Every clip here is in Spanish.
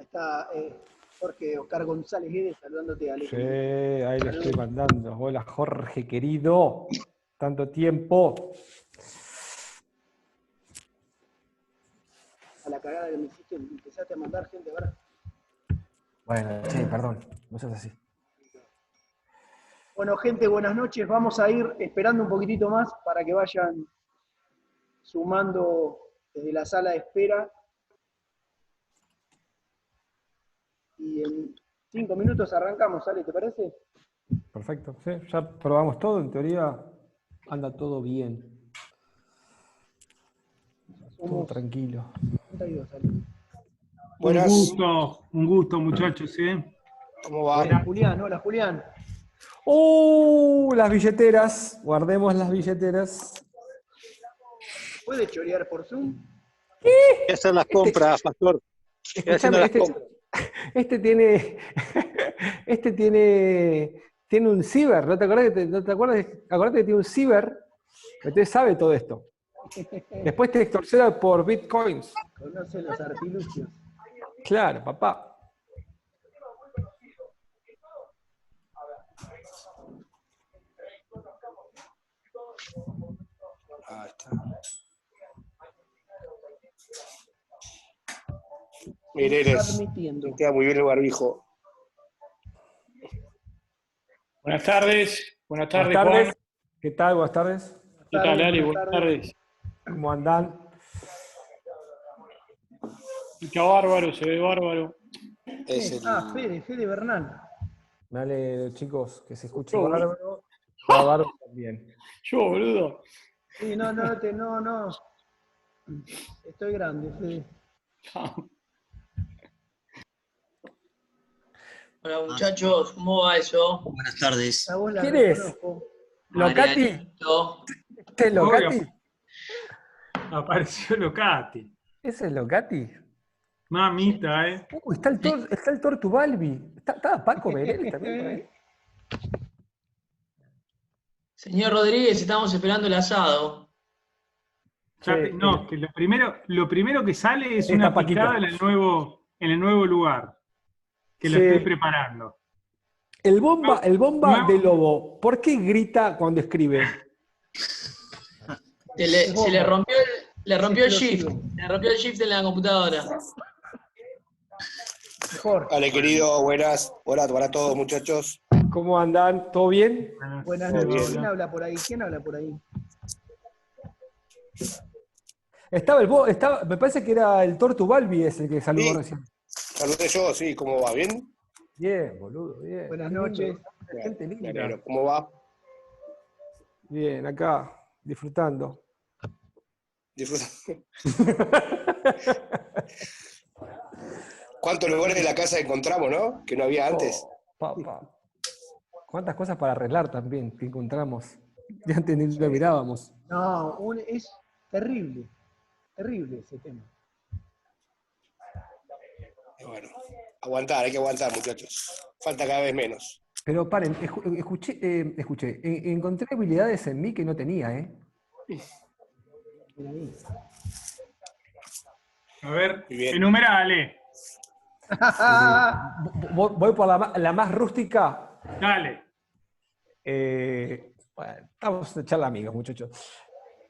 está Jorge Oscar González Guedes saludándote, Ale. Sí, ahí le estoy mandando. Hola, Jorge, querido. Tanto tiempo. A la cagada que me hiciste, empezaste a mandar gente, ¿verdad? Bueno, sí, perdón. No seas así. Bueno, gente, buenas noches. Vamos a ir esperando un poquitito más para que vayan sumando desde la sala de espera. Y en 5 minutos arrancamos, ¿sale? ¿Te parece? Perfecto. Sí, ya probamos todo. En teoría anda todo bien. Todo tranquilo. 32, ¿sale? Buenas. Un gusto, muchachos, ¿eh? ¿Cómo va? Hola, Julián. Hola, Julián. Las billeteras. Guardemos las billeteras. ¿Puede chorear por Zoom? ¿Qué hacen las compras, Pastor? ¿Qué hacen las compras? Este tiene un ciber, ¿no te acuerdas? ¿No te acuerdas? Acordate que tiene un ciber, entonces sabe todo esto. Después te extorsiona por bitcoins. Conoce los artilugios. Claro, papá. Ahí está. Mireles, me queda muy bien el barbijo. Buenas tardes. Buenas tardes, Buenas tardes. Juan. ¿Qué tal? Buenas tardes. ¿Qué tal, Ali? Buenas tardes. ¿Cómo andan? Está bárbaro, se ve bárbaro. Fede Bernal. Dale, chicos, que se escuche Yo, bárbaro. Va bárbaro también. Yo, boludo. Sí, no. Estoy grande, Fede. Hola muchachos, ¿cómo va eso? Buenas tardes. ¿Quién es? ¿Locati? ¿Este es Locati? Apareció Locati. ¿Ese es Locati? Mamita, ¿eh? Está el Tortu Balbi. ¿Está Paco Merelli también por ahí? Señor Rodríguez, estamos esperando el asado. No, que lo primero que sale es Está una Paquito. picada en el nuevo lugar. Que lo Sí. estoy preparando. El bomba Nuevo- de Lobo, ¿por qué grita cuando escribe? Se le rompió el shift. Se le rompió el shift en la computadora. Mejor. Vale, querido, buenas. Hola para todos, muchachos. ¿Cómo andan? ¿Todo bien? Buenas Todo noches. bien. ¿Quién habla por ahí? ¿Quién habla por ahí? Me parece que era el Tortu Balbi ese que saludó recién. Saludé yo, sí, ¿cómo va? ¿Bien? Bien, boludo, bien. Buenas Qué lindo, noches. gente Me linda. alegro. ¿Cómo va? Bien, acá, disfrutando. Disfruta. ¿Cuántos lugares de la casa encontramos, no? Que no había antes. Papá. ¿Cuántas cosas para arreglar también que encontramos? Ya antes ni lo mirábamos. No, es terrible. Terrible ese tema. Y bueno, hay que aguantar, muchachos. Falta cada vez menos. Pero paren, escuché. Encontré habilidades en mí que no tenía, ¿eh? Mira ahí. A ver, Muy bien. enumerale. Voy por la más rústica. Dale. Bueno, estamos a echar amigos, muchachos.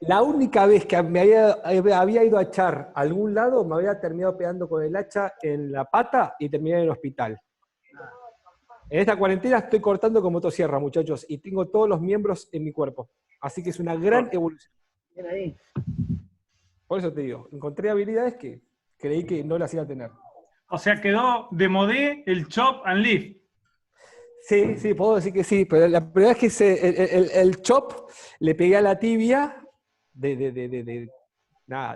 La única vez que me había ido a echar a algún lado, me había terminado pegando con el hacha en la pata y terminé en el hospital. En esta cuarentena estoy cortando con motosierra, muchachos, y tengo todos los miembros en mi cuerpo. Así que es una gran evolución. Bien ahí. Por eso te digo, encontré habilidades que creí que no las iba a tener. O sea, quedó de modé el chop and lift. Sí, puedo decir que sí, pero la primera vez que el chop le pegué a la tibia de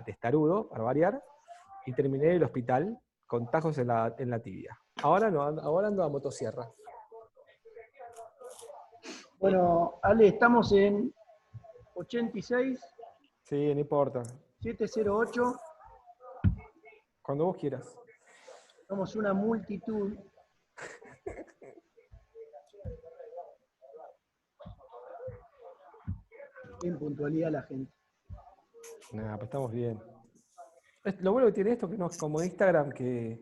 testarudo, para variar, y terminé en el hospital con tajos en la tibia. Ahora no, ahora ando a motosierra. Bueno, Ale, estamos en 86 Sí, no importa. 708. Cuando vos quieras. Somos una multitud. En puntualidad la gente. Nada, pues estamos bien. Lo bueno que tiene esto que no es como Instagram, que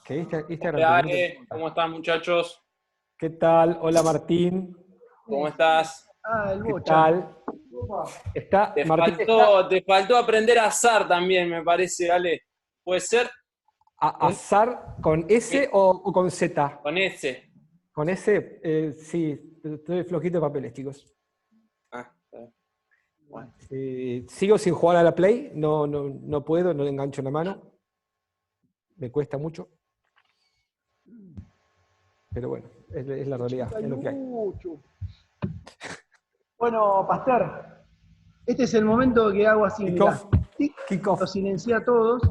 Que Instagram Hola, te Ale, ¿cómo están, muchachos? ¿Qué tal? Hola Martín. ¿Cómo estás? El ¿Qué Bocha. tal? Martín está Te faltó aprender a azar también, me parece, Ale. ¿Puede ser? a azar con S o con Z. Con ese. Con S, sí, estoy flojito de papeles, chicos. Ah, está bien. Bueno. Sigo sin jugar a la Play, no puedo, no le engancho la mano. Me cuesta mucho. Pero bueno, es la realidad, es lo que hay. Bueno, Pastor, este es el momento que hago así, mirá. Kickoff. Los silencié a todos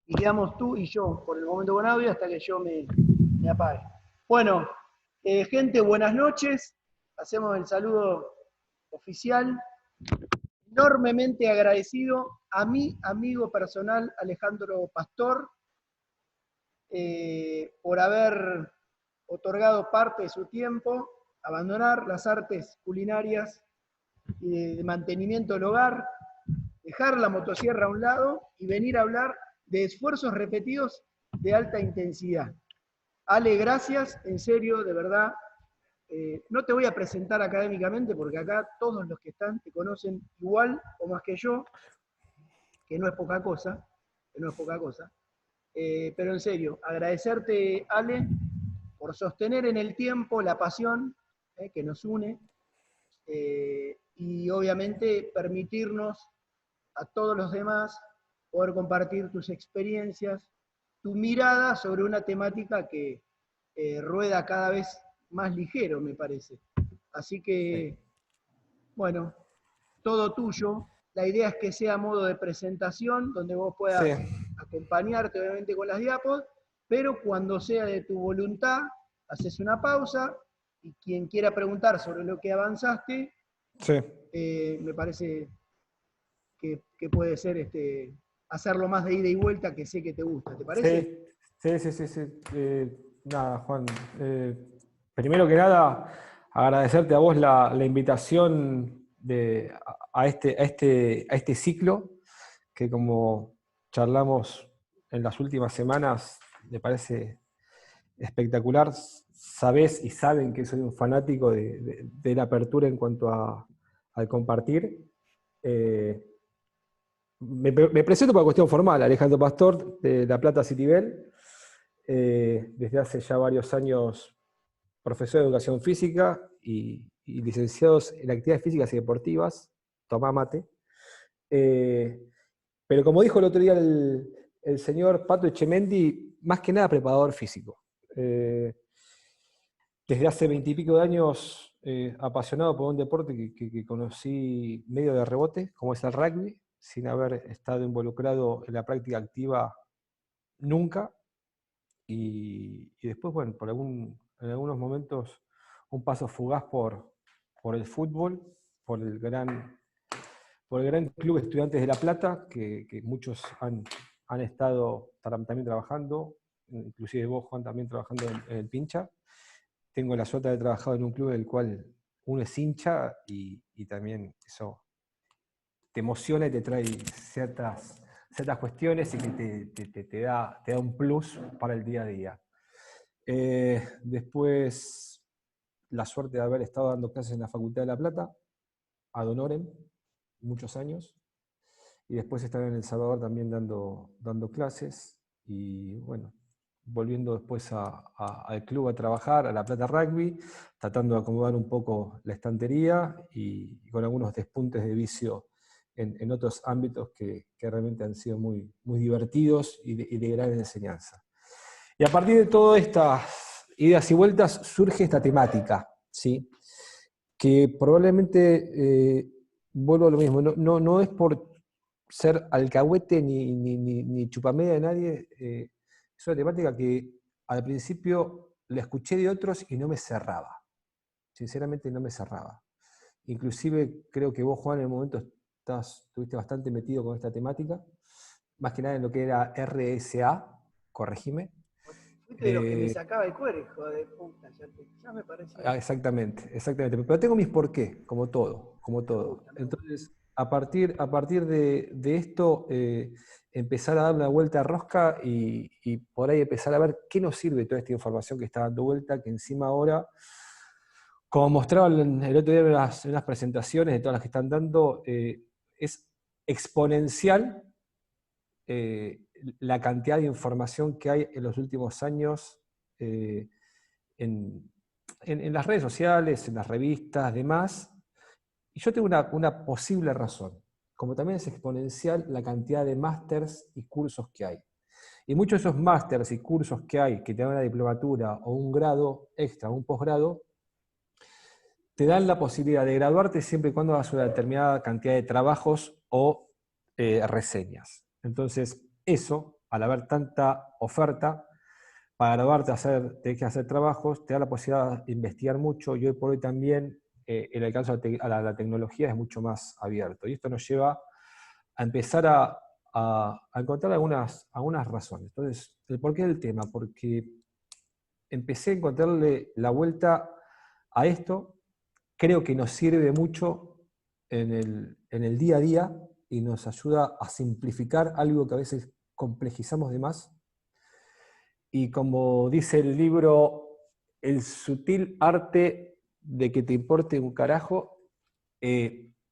y quedamos tú y yo por el momento con audio hasta que yo me apague. Bueno, gente, buenas noches. Hacemos el saludo oficial. Enormemente agradecido a mi amigo personal Alejandro Pastor por haber otorgado parte de su tiempo, abandonar las artes culinarias y de mantenimiento del hogar, dejar la motosierra a un lado y venir a hablar de esfuerzos repetidos de alta intensidad. Ale, gracias, en serio, de verdad. No te voy a presentar académicamente porque acá todos los que están te conocen igual o más que yo, que no es poca cosa, pero en serio, agradecerte, Ale, por sostener en el tiempo la pasión que nos une y obviamente permitirnos a todos los demás poder compartir tus experiencias, tu mirada sobre una temática que rueda cada vez más ligero, me parece. Así que, bueno, todo tuyo. La idea es que sea a modo de presentación, donde vos puedas acompañarte obviamente con las diapos, pero cuando sea de tu voluntad, haces una pausa y quien quiera preguntar sobre lo que avanzaste, me parece que puede ser hacerlo más de ida y vuelta, que sé que te gusta, ¿te parece? Sí. Nada, Juan. Primero que nada, agradecerte a vos la invitación a este ciclo, que como charlamos en las últimas semanas, me parece espectacular. Sabés y saben que soy un fanático de la apertura en cuanto al compartir. Me presento por cuestión formal, Alejandro Pastor, de La Plata Citibel. Desde hace ya varios años profesor de educación física y licenciados en actividades físicas y deportivas, tomá mate. Pero como dijo el otro día el señor Pato Echemendi, más que nada preparador físico. Desde hace 20 y pico de años apasionado por un deporte que conocí medio de rebote, como es el rugby, sin haber estado involucrado en la práctica activa nunca. Y después, bueno, en algunos momentos, un paso fugaz por el fútbol, por el gran Club Estudiantes de La Plata, que muchos han estado también trabajando, inclusive vos, Juan, también trabajando en el Pincha. Tengo la suerte de haber trabajado en un club del cual uno es hincha y también eso te emociona y te trae ciertas cuestiones y que te da un plus para el día a día. Después, la suerte de haber estado dando clases en la Facultad de La Plata, ad honorem, muchos años, y después estar en El Salvador también dando clases, y bueno, volviendo después al club a trabajar, a La Plata Rugby, tratando de acomodar un poco la estantería y con algunos despuntes de vicio en otros ámbitos que realmente han sido muy, muy divertidos y de gran enseñanza. Y a partir de todas estas idas y vueltas surge esta temática, ¿sí? Que probablemente, vuelvo a lo mismo, no es por ser alcahuete ni chupamedia de nadie, es una temática que al principio la escuché de otros y no me cerraba. Sinceramente no me cerraba. Inclusive creo que vos, Juan, en el momento estuviste bastante metido con esta temática, más que nada en lo que era RSA, corregime. Fuiste de los que me sacaba el cuero, hijo de puta, ya me parecía. Exactamente. Pero tengo mis porqués, como todo. Entonces, a partir de esto, empezar a dar una vuelta a rosca y por ahí empezar a ver qué nos sirve toda esta información que está dando vuelta, que encima ahora, como mostraba el otro día en unas presentaciones de todas las que están dando, es exponencial la cantidad de información que hay en los últimos años en las redes sociales, en las revistas, demás. Y yo tengo una posible razón. Como también es exponencial la cantidad de másters y cursos que hay. Y muchos de esos másters y cursos que hay, que te dan una diplomatura o un grado extra, un posgrado, te dan la posibilidad de graduarte siempre y cuando hagas una determinada cantidad de trabajos o reseñas. Entonces, eso, al haber tanta oferta, para graduarte tenés que hacer trabajos, te da la posibilidad de investigar mucho, y hoy por hoy también el alcance a la tecnología es mucho más abierto. Y esto nos lleva a empezar a encontrar algunas razones. Entonces, ¿el porqué del tema? Porque empecé a encontrarle la vuelta a esto. Creo que nos sirve mucho en el día a día y nos ayuda a simplificar algo que a veces complejizamos de más. Y como dice el libro, el sutil arte de que te importe un carajo,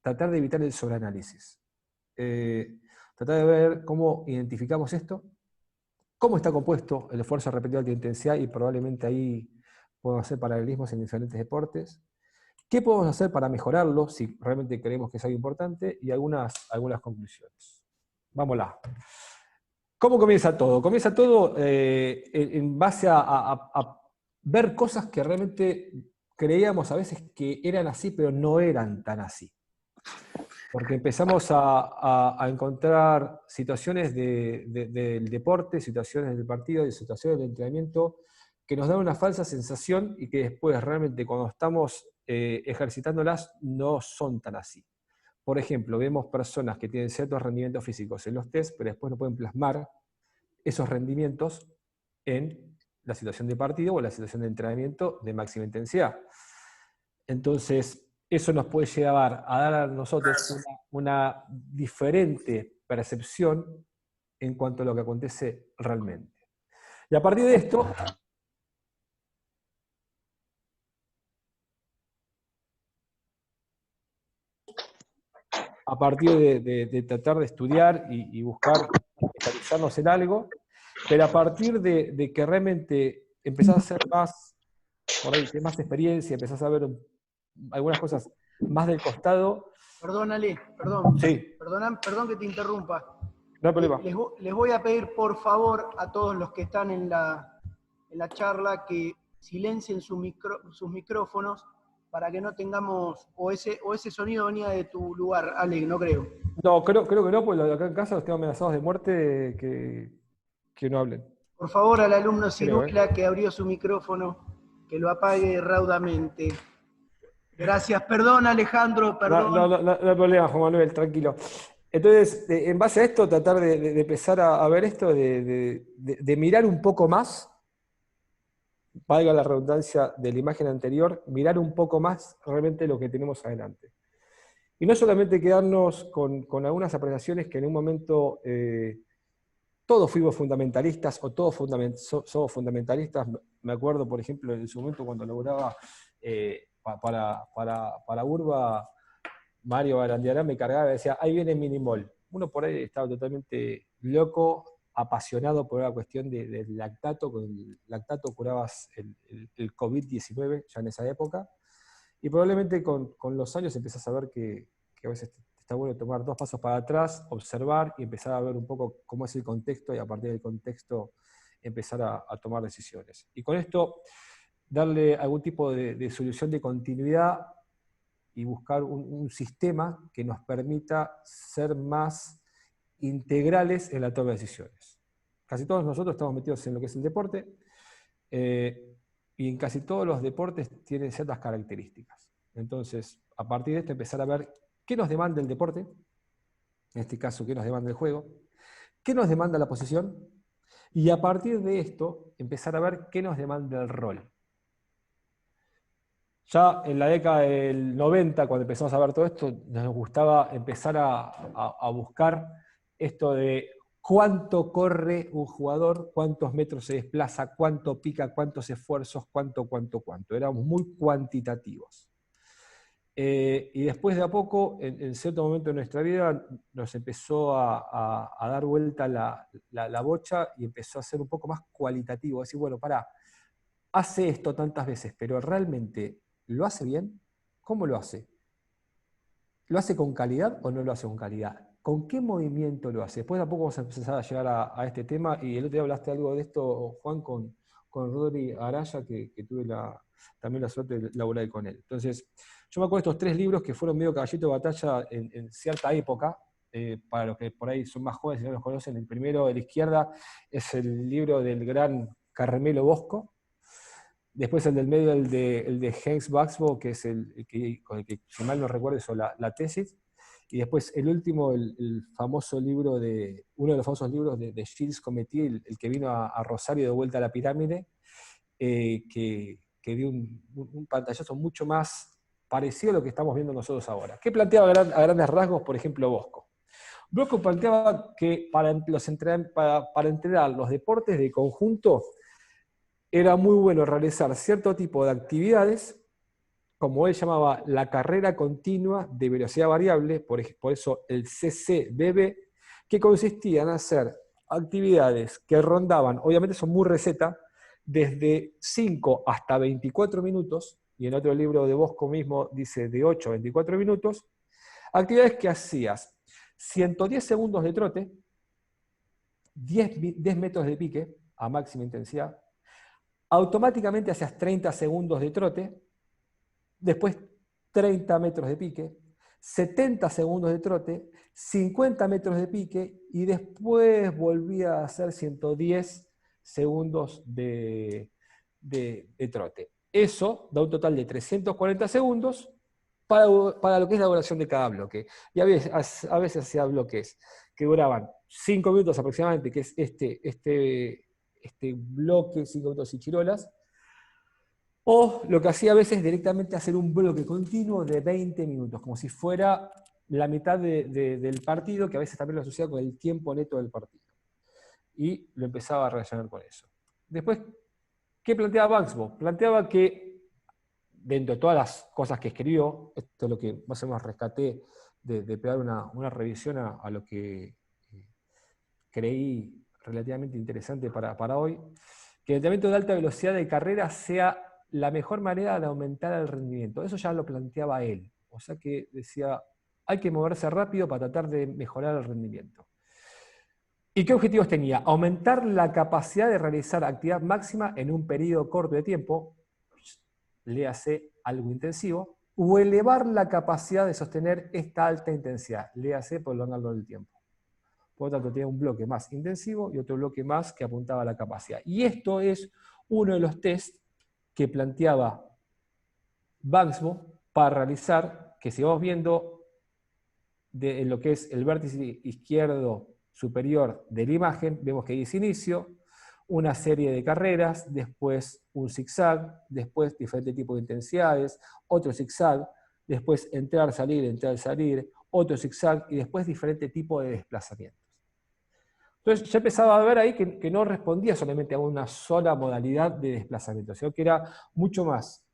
tratar de evitar el sobreanálisis. Tratar de ver cómo identificamos esto, cómo está compuesto el esfuerzo repetido de alta intensidad, y probablemente ahí podemos hacer paralelismos en diferentes deportes. ¿Qué podemos hacer para mejorarlo, si realmente creemos que es algo importante? Y algunas conclusiones. Vámonos. ¿Cómo comienza todo? Comienza todo en base a ver cosas que realmente creíamos a veces que eran así, pero no eran tan así. Porque empezamos a encontrar situaciones del deporte, situaciones del partido, y situaciones del entrenamiento, que nos dan una falsa sensación y que después realmente cuando estamos ejercitándolas no son tan así. Por ejemplo, vemos personas que tienen ciertos rendimientos físicos en los test, pero después no pueden plasmar esos rendimientos en la situación de partido o la situación de entrenamiento de máxima intensidad. Entonces, eso nos puede llevar a dar a nosotros una diferente percepción en cuanto a lo que acontece realmente. Y a partir de esto, a partir de tratar de estudiar y buscar especializarnos en algo, pero a partir de que realmente empezás a hacer más, por ahí, más experiencia, empezás a ver algunas cosas más del costado. Perdón, Ale, perdón. Sí. Perdón que te interrumpa. No hay problema. Les voy a pedir, por favor, a todos los que están en la charla que silencien sus micrófonos para que no tengamos, o ese sonido venía de tu lugar, Ale, no creo. No, creo que no, porque acá en casa los tengo amenazados de muerte que no hablen. Por favor, al alumno Ciruela que abrió su micrófono, que lo apague raudamente. Gracias, perdón Alejandro, perdón. No hay problema, Juan Manuel, tranquilo. Entonces, en base a esto, tratar de empezar a ver esto, de mirar un poco más, valga la redundancia de la imagen anterior, mirar un poco más realmente lo que tenemos adelante. Y no solamente quedarnos con algunas apreciaciones que en un momento todos fuimos fundamentalistas, o todos somos fundamentalistas. Me acuerdo, por ejemplo, en su momento cuando lograba para Urba, Mario Barandiarán me cargaba y decía, ahí viene Minimol. Uno por ahí estaba totalmente loco, apasionado por la cuestión del lactato. Con el lactato curabas el COVID-19 ya en esa época. Y probablemente con los años empezás a ver que a veces está bueno tomar 2 pasos para atrás, observar y empezar a ver un poco cómo es el contexto, y a partir del contexto empezar a tomar decisiones. Y con esto darle algún tipo de solución de continuidad y buscar un sistema que nos permita ser más integrales en la toma de decisiones. Casi todos nosotros estamos metidos en lo que es el deporte, y en casi todos los deportes tienen ciertas características. Entonces, a partir de esto, empezar a ver qué nos demanda el deporte, en este caso, qué nos demanda el juego, qué nos demanda la posición, y a partir de esto, empezar a ver qué nos demanda el rol. Ya en la década del 90, cuando empezamos a ver todo esto, nos gustaba empezar a buscar esto de cuánto corre un jugador, cuántos metros se desplaza, cuánto pica, cuántos esfuerzos, cuánto. Éramos muy cuantitativos. Y después de a poco, en cierto momento de nuestra vida, nos empezó a dar vuelta la bocha y empezó a ser un poco más cualitativo. Decir, bueno, pará, hace esto tantas veces, pero realmente ¿lo hace bien? ¿Cómo lo hace? ¿Lo hace con calidad o no lo hace con calidad? ¿Con qué movimiento lo hace? Después de a poco vamos a empezar a llegar a este tema, y el otro día hablaste algo de esto, Juan, con Rodri Araya, que tuve también la suerte de laburar con él. Entonces, yo me acuerdo de estos 3 libros que fueron medio caballito de batalla en cierta época, para los que por ahí son más jóvenes y no los conocen. El primero de la izquierda es el libro del gran Carmelo Bosco. Después el del medio, el de Hans Baxbo, que es con el que, si mal no recuerdo, hizo la tesis. Y después el último, el famoso libro uno de los famosos libros de Gilles Cometier, el que vino a Rosario de vuelta a la pirámide, que dio un pantallazo mucho más parecido a lo que estamos viendo nosotros ahora. ¿Qué planteaba a grandes rasgos, por ejemplo, Bosco? Bosco planteaba que para entrenar los deportes de conjunto, era muy bueno realizar cierto tipo de actividades, como él llamaba la carrera continua de velocidad variable, por eso el CCBB, que consistía en hacer actividades que rondaban, obviamente son muy receta, desde 5 hasta 24 minutos, y en otro libro de Bosco mismo dice de 8 a 24 minutos, actividades que hacías 110 segundos de trote, 10 metros de pique a máxima intensidad, automáticamente hacías 30 segundos de trote, después 30 metros de pique, 70 segundos de trote, 50 metros de pique, y después volvía a hacer 110 segundos de trote. Eso da un total de 340 segundos para lo que es la duración de cada bloque. Y a veces hacía bloques que duraban 5 minutos aproximadamente, que es este bloque, 5 minutos y chirolas, o lo que hacía a veces directamente hacer un bloque continuo de 20 minutos, como si fuera la mitad del partido, que a veces también lo asociaba con el tiempo neto del partido. Y lo empezaba a relacionar con eso. Después, ¿qué planteaba Baxbo? Planteaba que, dentro de todas las cosas que escribió, esto es lo que más o menos rescaté de pegar una revisión a lo que creí relativamente interesante para hoy, que el entrenamiento de alta velocidad de carrera sea la mejor manera de aumentar el rendimiento. Eso ya lo planteaba él. O sea que decía, hay que moverse rápido para tratar de mejorar el rendimiento. ¿Y qué objetivos tenía? Aumentar la capacidad de realizar actividad máxima en un periodo corto de tiempo, léase algo intensivo, o elevar la capacidad de sostener esta alta intensidad, léase prolongarlo del tiempo. Por lo tanto, tenía un bloque más intensivo y otro bloque más que apuntaba a la capacidad. Y esto es uno de los tests que planteaba Baxbo para realizar, que si vamos viendo en lo que es el vértice izquierdo superior de la imagen, vemos que dice inicio, una serie de carreras, después un zigzag, después diferentes tipos de intensidades, otro zigzag, después entrar, salir, otro zigzag, y después diferentes tipos de desplazamientos. Entonces ya empezaba a ver ahí que no respondía solamente a una sola modalidad de desplazamiento, sino que era mucho más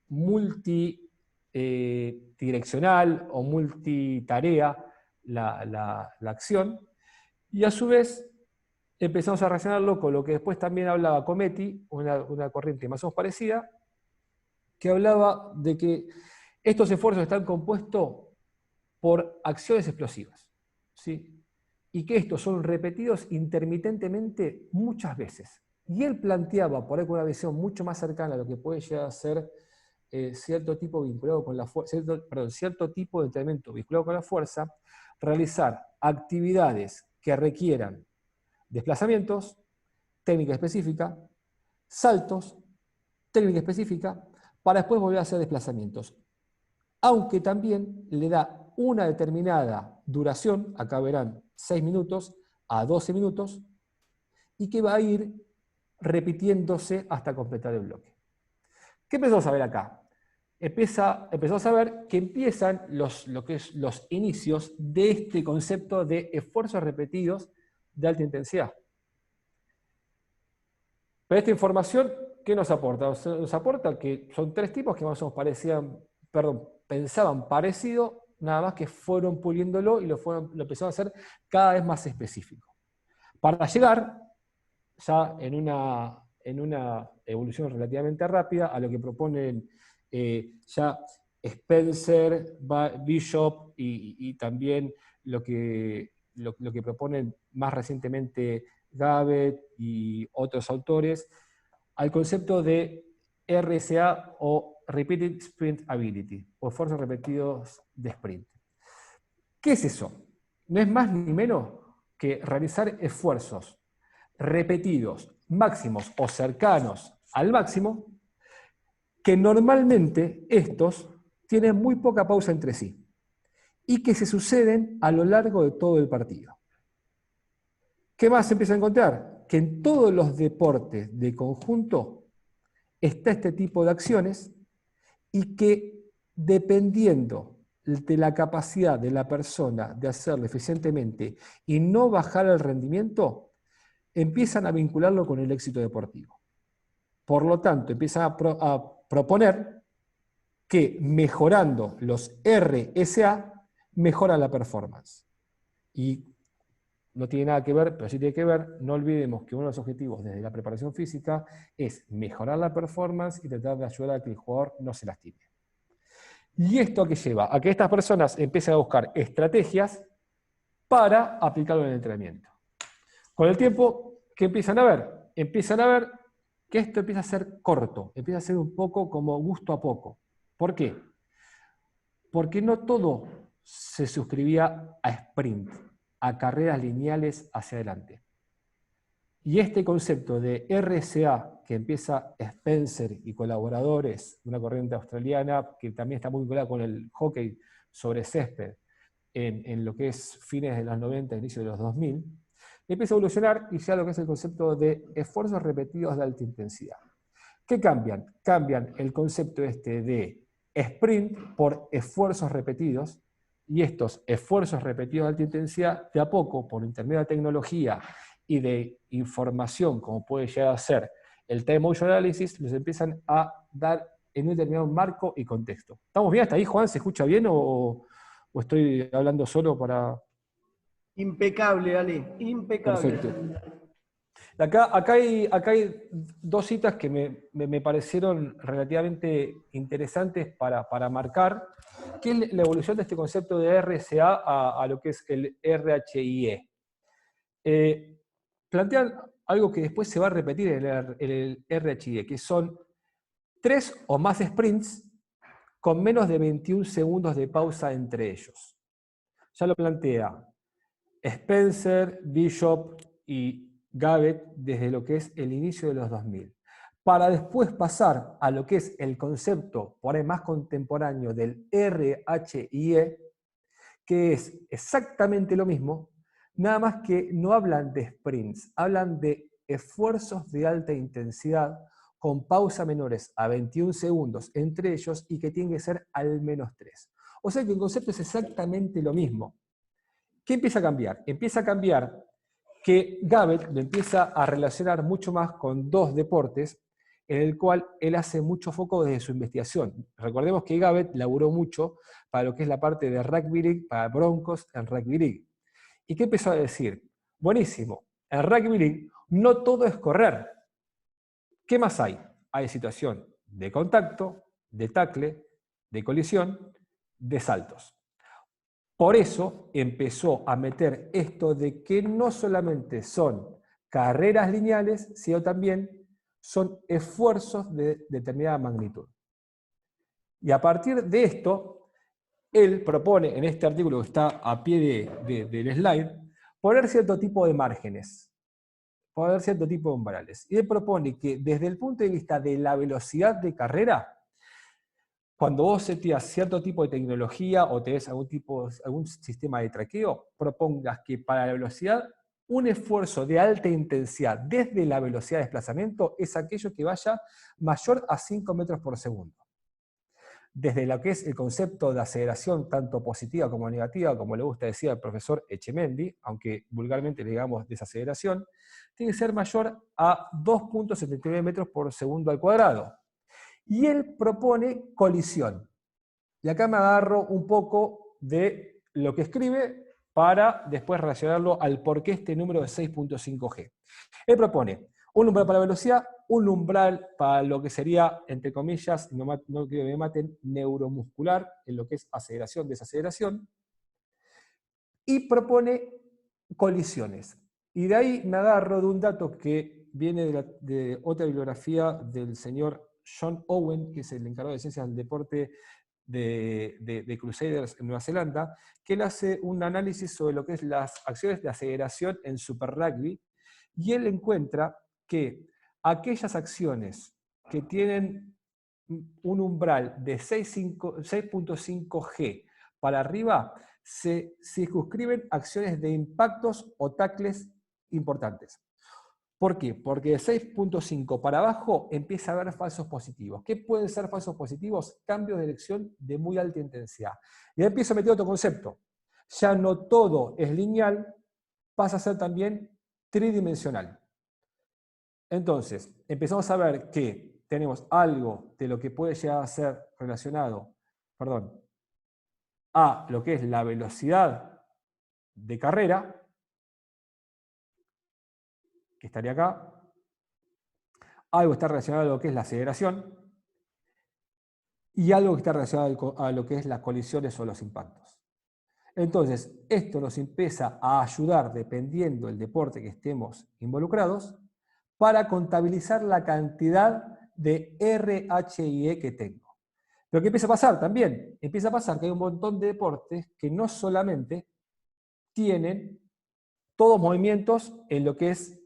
multidireccional o multitarea la acción, y a su vez empezamos a relacionarlo con lo que después también hablaba Cometi, una corriente más o menos parecida, que hablaba de que estos esfuerzos están compuestos por acciones explosivas, ¿sí? Y que estos son repetidos intermitentemente muchas veces. Y él planteaba, por ahí con una visión mucho más cercana a lo que puede llegar a ser cierto tipo vinculado con la fuerza, cierto tipo de entrenamiento vinculado con la fuerza, realizar actividades que requieran desplazamientos, técnica específica, saltos, técnica específica, para después volver a hacer desplazamientos. Aunque también le da una determinada duración, acá verán 6 minutos a 12 minutos, y que va a ir repitiéndose hasta completar el bloque. ¿Qué empezamos a ver acá? empezó a saber que empiezan lo que es los inicios de este concepto de esfuerzos repetidos de alta intensidad. Pero esta información, ¿qué nos aporta? Nos aporta que son tres tipos que más o menos pensaban parecido, nada más que fueron puliéndolo y lo empezaron a hacer cada vez más específico. Para llegar, ya en una evolución relativamente rápida, a lo que proponen ya Spencer, Bishop y también lo que proponen más recientemente Gavet y otros autores, al concepto de RSA o Repeated Sprint Ability, o esfuerzos repetidos de sprint. ¿Qué es eso? No es más ni menos que realizar esfuerzos repetidos, máximos o cercanos al máximo, que normalmente estos tienen muy poca pausa entre sí y que se suceden a lo largo de todo el partido. ¿Qué más se empieza a encontrar? Que en todos los deportes de conjunto está este tipo de acciones y que dependiendo de la capacidad de la persona de hacerlo eficientemente y no bajar el rendimiento, empiezan a vincularlo con el éxito deportivo. Por lo tanto, empiezan a proponer que mejorando los RSA mejora la performance. Y no tiene nada que ver, pero sí tiene que ver, no olvidemos que uno de los objetivos desde la preparación física es mejorar la performance y tratar de ayudar a que el jugador no se lastime. ¿Y esto a qué lleva? A que estas personas empiecen a buscar estrategias para aplicarlo en el entrenamiento. Con el tiempo, ¿qué empiezan a ver? Empiezan a ver que esto empieza a ser corto, empieza a ser un poco como gusto a poco. ¿Por qué? Porque no todo se suscribía a sprint, a carreras lineales hacia adelante. Y este concepto de RSA, que empieza Spencer y colaboradores, una corriente australiana que también está muy vinculada con el hockey sobre césped, en lo que es fines de los 90, inicio de los 2000, empieza a evolucionar y ya lo que es el concepto de esfuerzos repetidos de alta intensidad. ¿Qué cambian? Cambian el concepto de sprint por esfuerzos repetidos, y estos esfuerzos repetidos de alta intensidad, de a poco, por intermedio de tecnología y de información, como puede llegar a ser el Time Motion Analysis, les empiezan a dar en un determinado marco y contexto. ¿Estamos bien hasta ahí, Juan? ¿Se escucha bien o estoy hablando solo para...? Impecable, Ale, impecable. Perfecto. Acá hay dos citas que me parecieron relativamente interesantes para marcar, que es la evolución de este concepto de RSA a lo que es el RHIE. Plantean algo que después se va a repetir en el RHIE, que son 3 o más sprints con menos de 21 segundos de pausa entre ellos. Ya lo plantea Spencer, Bishop y Gavet desde lo que es el inicio de los 2000, para después pasar a lo que es el concepto por ahí más contemporáneo del RHIE, que es exactamente lo mismo, nada más que no hablan de sprints, hablan de esfuerzos de alta intensidad con pausa menores a 21 segundos entre ellos y que tienen que ser al menos 3. O sea que el concepto es exactamente lo mismo. ¿Qué empieza a cambiar? Empieza a cambiar que Gavet lo empieza a relacionar mucho más con dos deportes en el cual él hace mucho foco desde su investigación. Recordemos que Gavet laburó mucho para lo que es la parte de Rugby League, para Broncos en Rugby League. ¿Y qué empezó a decir? Buenísimo, en Rugby League no todo es correr. ¿Qué más hay? Hay situación de contacto, de tackle, de colisión, de saltos. Por eso empezó a meter esto de que no solamente son carreras lineales, sino también son esfuerzos de determinada magnitud. Y a partir de esto, él propone en este artículo que está a pie del slide, poner cierto tipo de márgenes, poner cierto tipo de umbrales. Y él propone que desde el punto de vista de la velocidad de carrera, cuando vos seteas cierto tipo de tecnología o tenés algún sistema de traqueo, propongas que para la velocidad, un esfuerzo de alta intensidad desde la velocidad de desplazamiento es aquello que vaya mayor a 5 metros por segundo. desde lo que es el concepto de aceleración tanto positiva como negativa, como le gusta decir al profesor Echemendi, aunque vulgarmente le digamos desaceleración, tiene que ser mayor a 2.79 metros por segundo al cuadrado. Y él propone colisión. Y acá me agarro un poco de lo que escribe para después relacionarlo al por qué este número de 6.5G. Él propone un umbral para la velocidad, un umbral para lo que sería, entre comillas, no quiero que me maten, neuromuscular, en lo que es aceleración, desaceleración, y propone colisiones. Y de ahí me agarro de un dato que viene de otra bibliografía del señor John Owen, que es el encargado de ciencias del deporte de Crusaders en Nueva Zelanda, que él hace un análisis sobre lo que es las acciones de aceleración en Super Rugby, y él encuentra que aquellas acciones que tienen un umbral de 6.5G para arriba, se circunscriben acciones de impactos o tacles importantes. ¿Por qué? Porque de 6.5 para abajo empieza a haber falsos positivos. ¿Qué pueden ser falsos positivos? Cambios de dirección de muy alta intensidad. Y ahí empiezo a meter otro concepto. Ya no todo es lineal, pasa a ser también tridimensional. Entonces, empezamos a ver que tenemos algo de lo que puede llegar a ser relacionado, a lo que es la velocidad de carrera, que estaría acá. Algo está relacionado a lo que es la aceleración, y algo que está relacionado a lo que es las colisiones o los impactos. Entonces, esto nos empieza a ayudar, dependiendo del deporte que estemos involucrados, para contabilizar la cantidad de RHIE que tengo. Pero ¿qué empieza a pasar también? Empieza a pasar que hay un montón de deportes que no solamente tienen todos movimientos en lo que es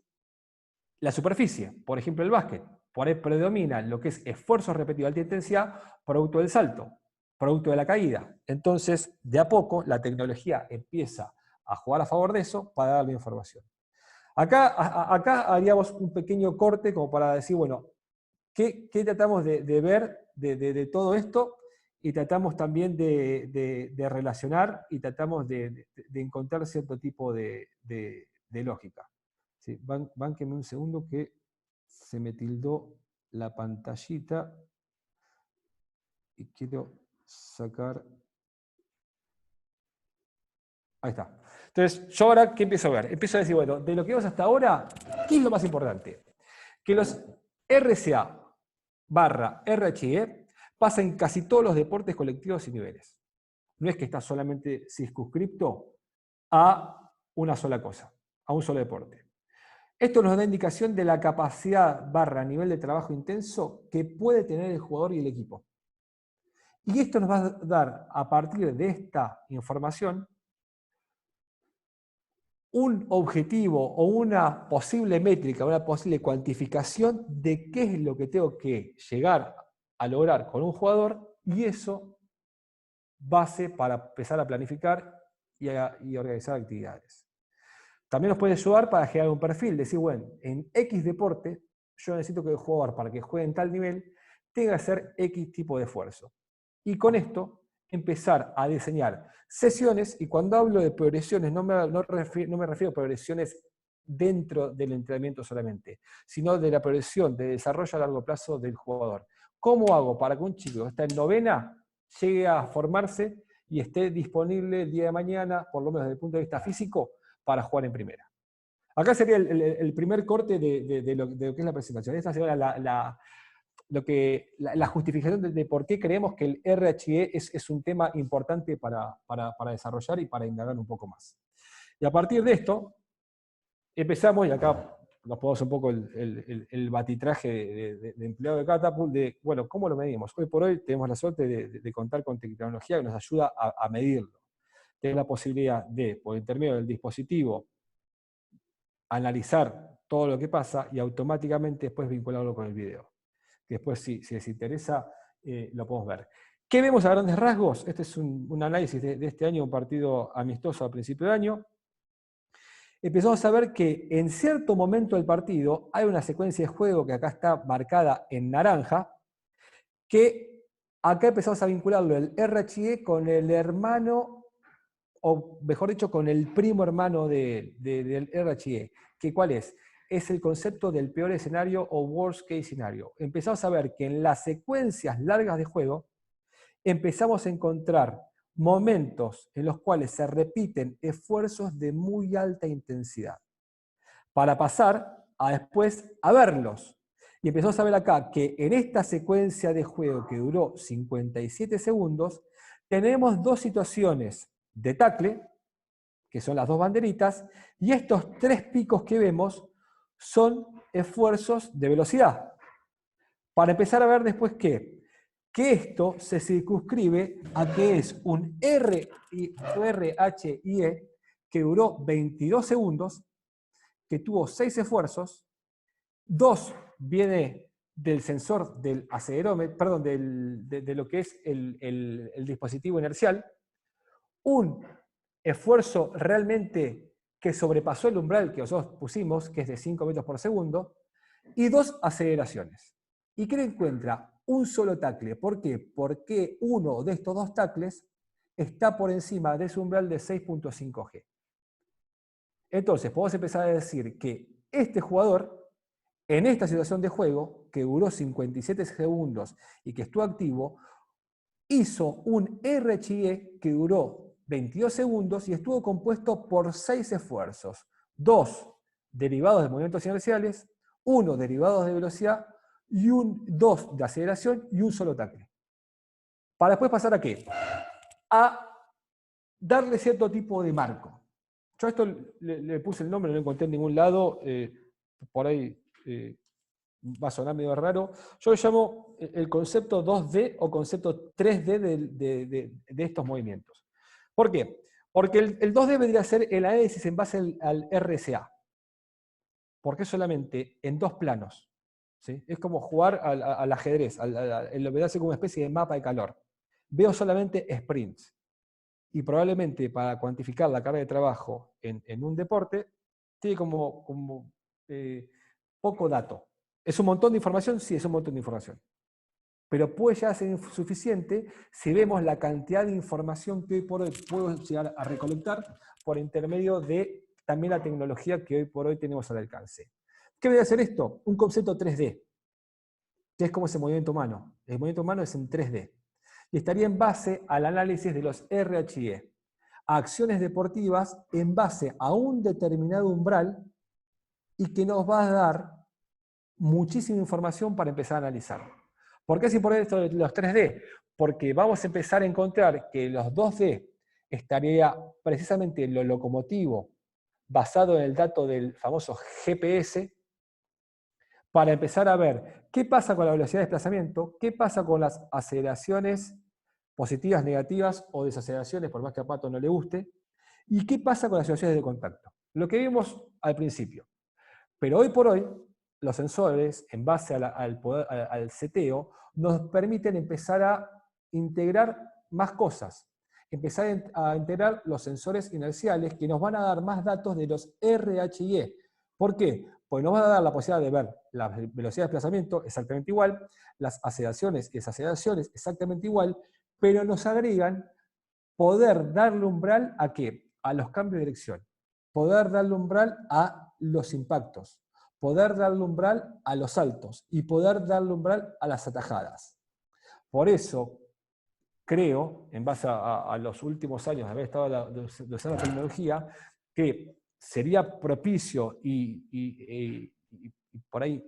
la superficie. Por ejemplo, el básquet. Por ahí predomina lo que es esfuerzo repetido de alta intensidad, producto del salto, producto de la caída. Entonces, de a poco, la tecnología empieza a jugar a favor de eso para darle información. Acá haríamos un pequeño corte como para decir, bueno, ¿qué tratamos de ver de todo esto? Y tratamos también de relacionar y tratamos de encontrar cierto tipo de lógica. Sí, bánquenme un segundo que se me tildó la pantallita y quiero sacar... Ahí está. Entonces, yo ahora, ¿qué empiezo a ver? Empiezo a decir, bueno, de lo que vimos hasta ahora, ¿qué es lo más importante? Que los RCA/RHIE pasan en casi todos los deportes colectivos y niveles. No es que está solamente circunscripto a una sola cosa, a un solo deporte. Esto nos da indicación de la capacidad / nivel de trabajo intenso que puede tener el jugador y el equipo. Y esto nos va a dar, a partir de esta información, un objetivo o una posible métrica, una posible cuantificación de qué es lo que tengo que llegar a lograr con un jugador, y eso base para empezar a planificar y organizar actividades. También nos puede ayudar para generar un perfil, decir, bueno, en X deporte, yo necesito que el jugador, para que juegue en tal nivel, tenga que hacer X tipo de esfuerzo. Y con esto, empezar a diseñar sesiones, y cuando hablo de progresiones, no me refiero a progresiones dentro del entrenamiento solamente, sino de la progresión de desarrollo a largo plazo del jugador. ¿Cómo hago para que un chico que está en novena llegue a formarse y esté disponible el día de mañana, por lo menos desde el punto de vista físico, para jugar en primera? Acá sería el primer corte de lo que es la presentación. Esta sería la justificación de por qué creemos que el RHIE es un tema importante para desarrollar y para indagar un poco más. Y a partir de esto, empezamos, y acá nos ponemos un poco el batitraje de empleado de Catapult, de, bueno, ¿cómo lo medimos? Hoy por hoy tenemos la suerte de contar con tecnología que nos ayuda a medirlo. Tenemos la posibilidad de, por intermedio del dispositivo, analizar todo lo que pasa y automáticamente después vincularlo con el video. Después, si les interesa, lo podemos ver. ¿Qué vemos a grandes rasgos? Este es un análisis de este año, un partido amistoso a principio de año. Empezamos a ver que en cierto momento del partido hay una secuencia de juego que acá está marcada en naranja, que acá empezamos a vincularlo el RHE con el hermano, o mejor dicho, con el primo hermano del RHE. ¿Que cuál es? Es el concepto del peor escenario o worst case scenario. Empezamos a ver que en las secuencias largas de juego empezamos a encontrar momentos en los cuales se repiten esfuerzos de muy alta intensidad, para pasar a después a verlos. Y empezamos a ver acá que en esta secuencia de juego que duró 57 segundos, tenemos dos situaciones de tackle, que son las dos banderitas, y estos tres picos que vemos son esfuerzos de velocidad. Para empezar a ver después que esto se circunscribe a que es un RHIE que duró 22 segundos, que tuvo 6 esfuerzos, 2 viene del sensor del acelerómetro, perdón, de lo que es el dispositivo inercial, un esfuerzo realmente que sobrepasó el umbral que nosotros pusimos, que es de 5 metros por segundo, y 2 aceleraciones. ¿Y qué encuentra? Un solo tackle. ¿Por qué? Porque uno de estos dos tackles está por encima de ese umbral de 6.5 G. Entonces, podemos empezar a decir que este jugador, en esta situación de juego, que duró 57 segundos y que estuvo activo, hizo un RHE que duró 22 segundos y estuvo compuesto por 6 esfuerzos. 2 derivados de movimientos inerciales, 1 derivados de velocidad, y 2 de aceleración y un solo tackle. Para después pasar a ¿qué? A darle cierto tipo de marco. Yo a esto le puse el nombre, no lo encontré en ningún lado, por ahí va a sonar medio raro. Yo lo llamo el concepto 2D o concepto 3D de estos movimientos. ¿Por qué? Porque el 2D vendría a ser el análisis en base al RSA. Porque solamente en 2 planos. ¿Sí? Es como jugar al ajedrez, lo que hace como una especie de mapa de calor. Veo solamente sprints. Y probablemente para cuantificar la carga de trabajo en un deporte, tiene como poco dato. ¿Es un montón de información? Sí, es un montón de información. Pero puede llegar a ser insuficiente si vemos la cantidad de información que hoy por hoy puedo llegar a recolectar por intermedio de también la tecnología que hoy por hoy tenemos al alcance. ¿Qué voy a hacer esto? Un concepto 3D, que es como ese movimiento humano. El movimiento humano es en 3D. Y estaría en base al análisis de los RHE, a acciones deportivas en base a un determinado umbral y que nos va a dar muchísima información para empezar a analizar. ¿Por qué es importante esto de los 3D? Porque vamos a empezar a encontrar que los 2D estaría precisamente lo locomotivo basado en el dato del famoso GPS, para empezar a ver qué pasa con la velocidad de desplazamiento, qué pasa con las aceleraciones positivas, negativas o desaceleraciones, por más que a Pato no le guste, y qué pasa con las situaciones de contacto. Lo que vimos al principio. Pero hoy por hoy, los sensores, en base al seteo, nos permiten empezar a integrar más cosas. Empezar a integrar los sensores inerciales que nos van a dar más datos de los RHE. ¿Por qué? Porque nos van a dar la posibilidad de ver la velocidad de desplazamiento exactamente igual, las aceleraciones y desaceleraciones exactamente igual, pero nos agregan poder darle umbral ¿a qué? A los cambios de dirección. Poder darle umbral a los impactos. Poder darle umbral a los saltos. Y poder darle umbral a las atajadas. Por eso, creo, en base a los últimos años de haber estado de usar la tecnología, que sería propicio y por ahí,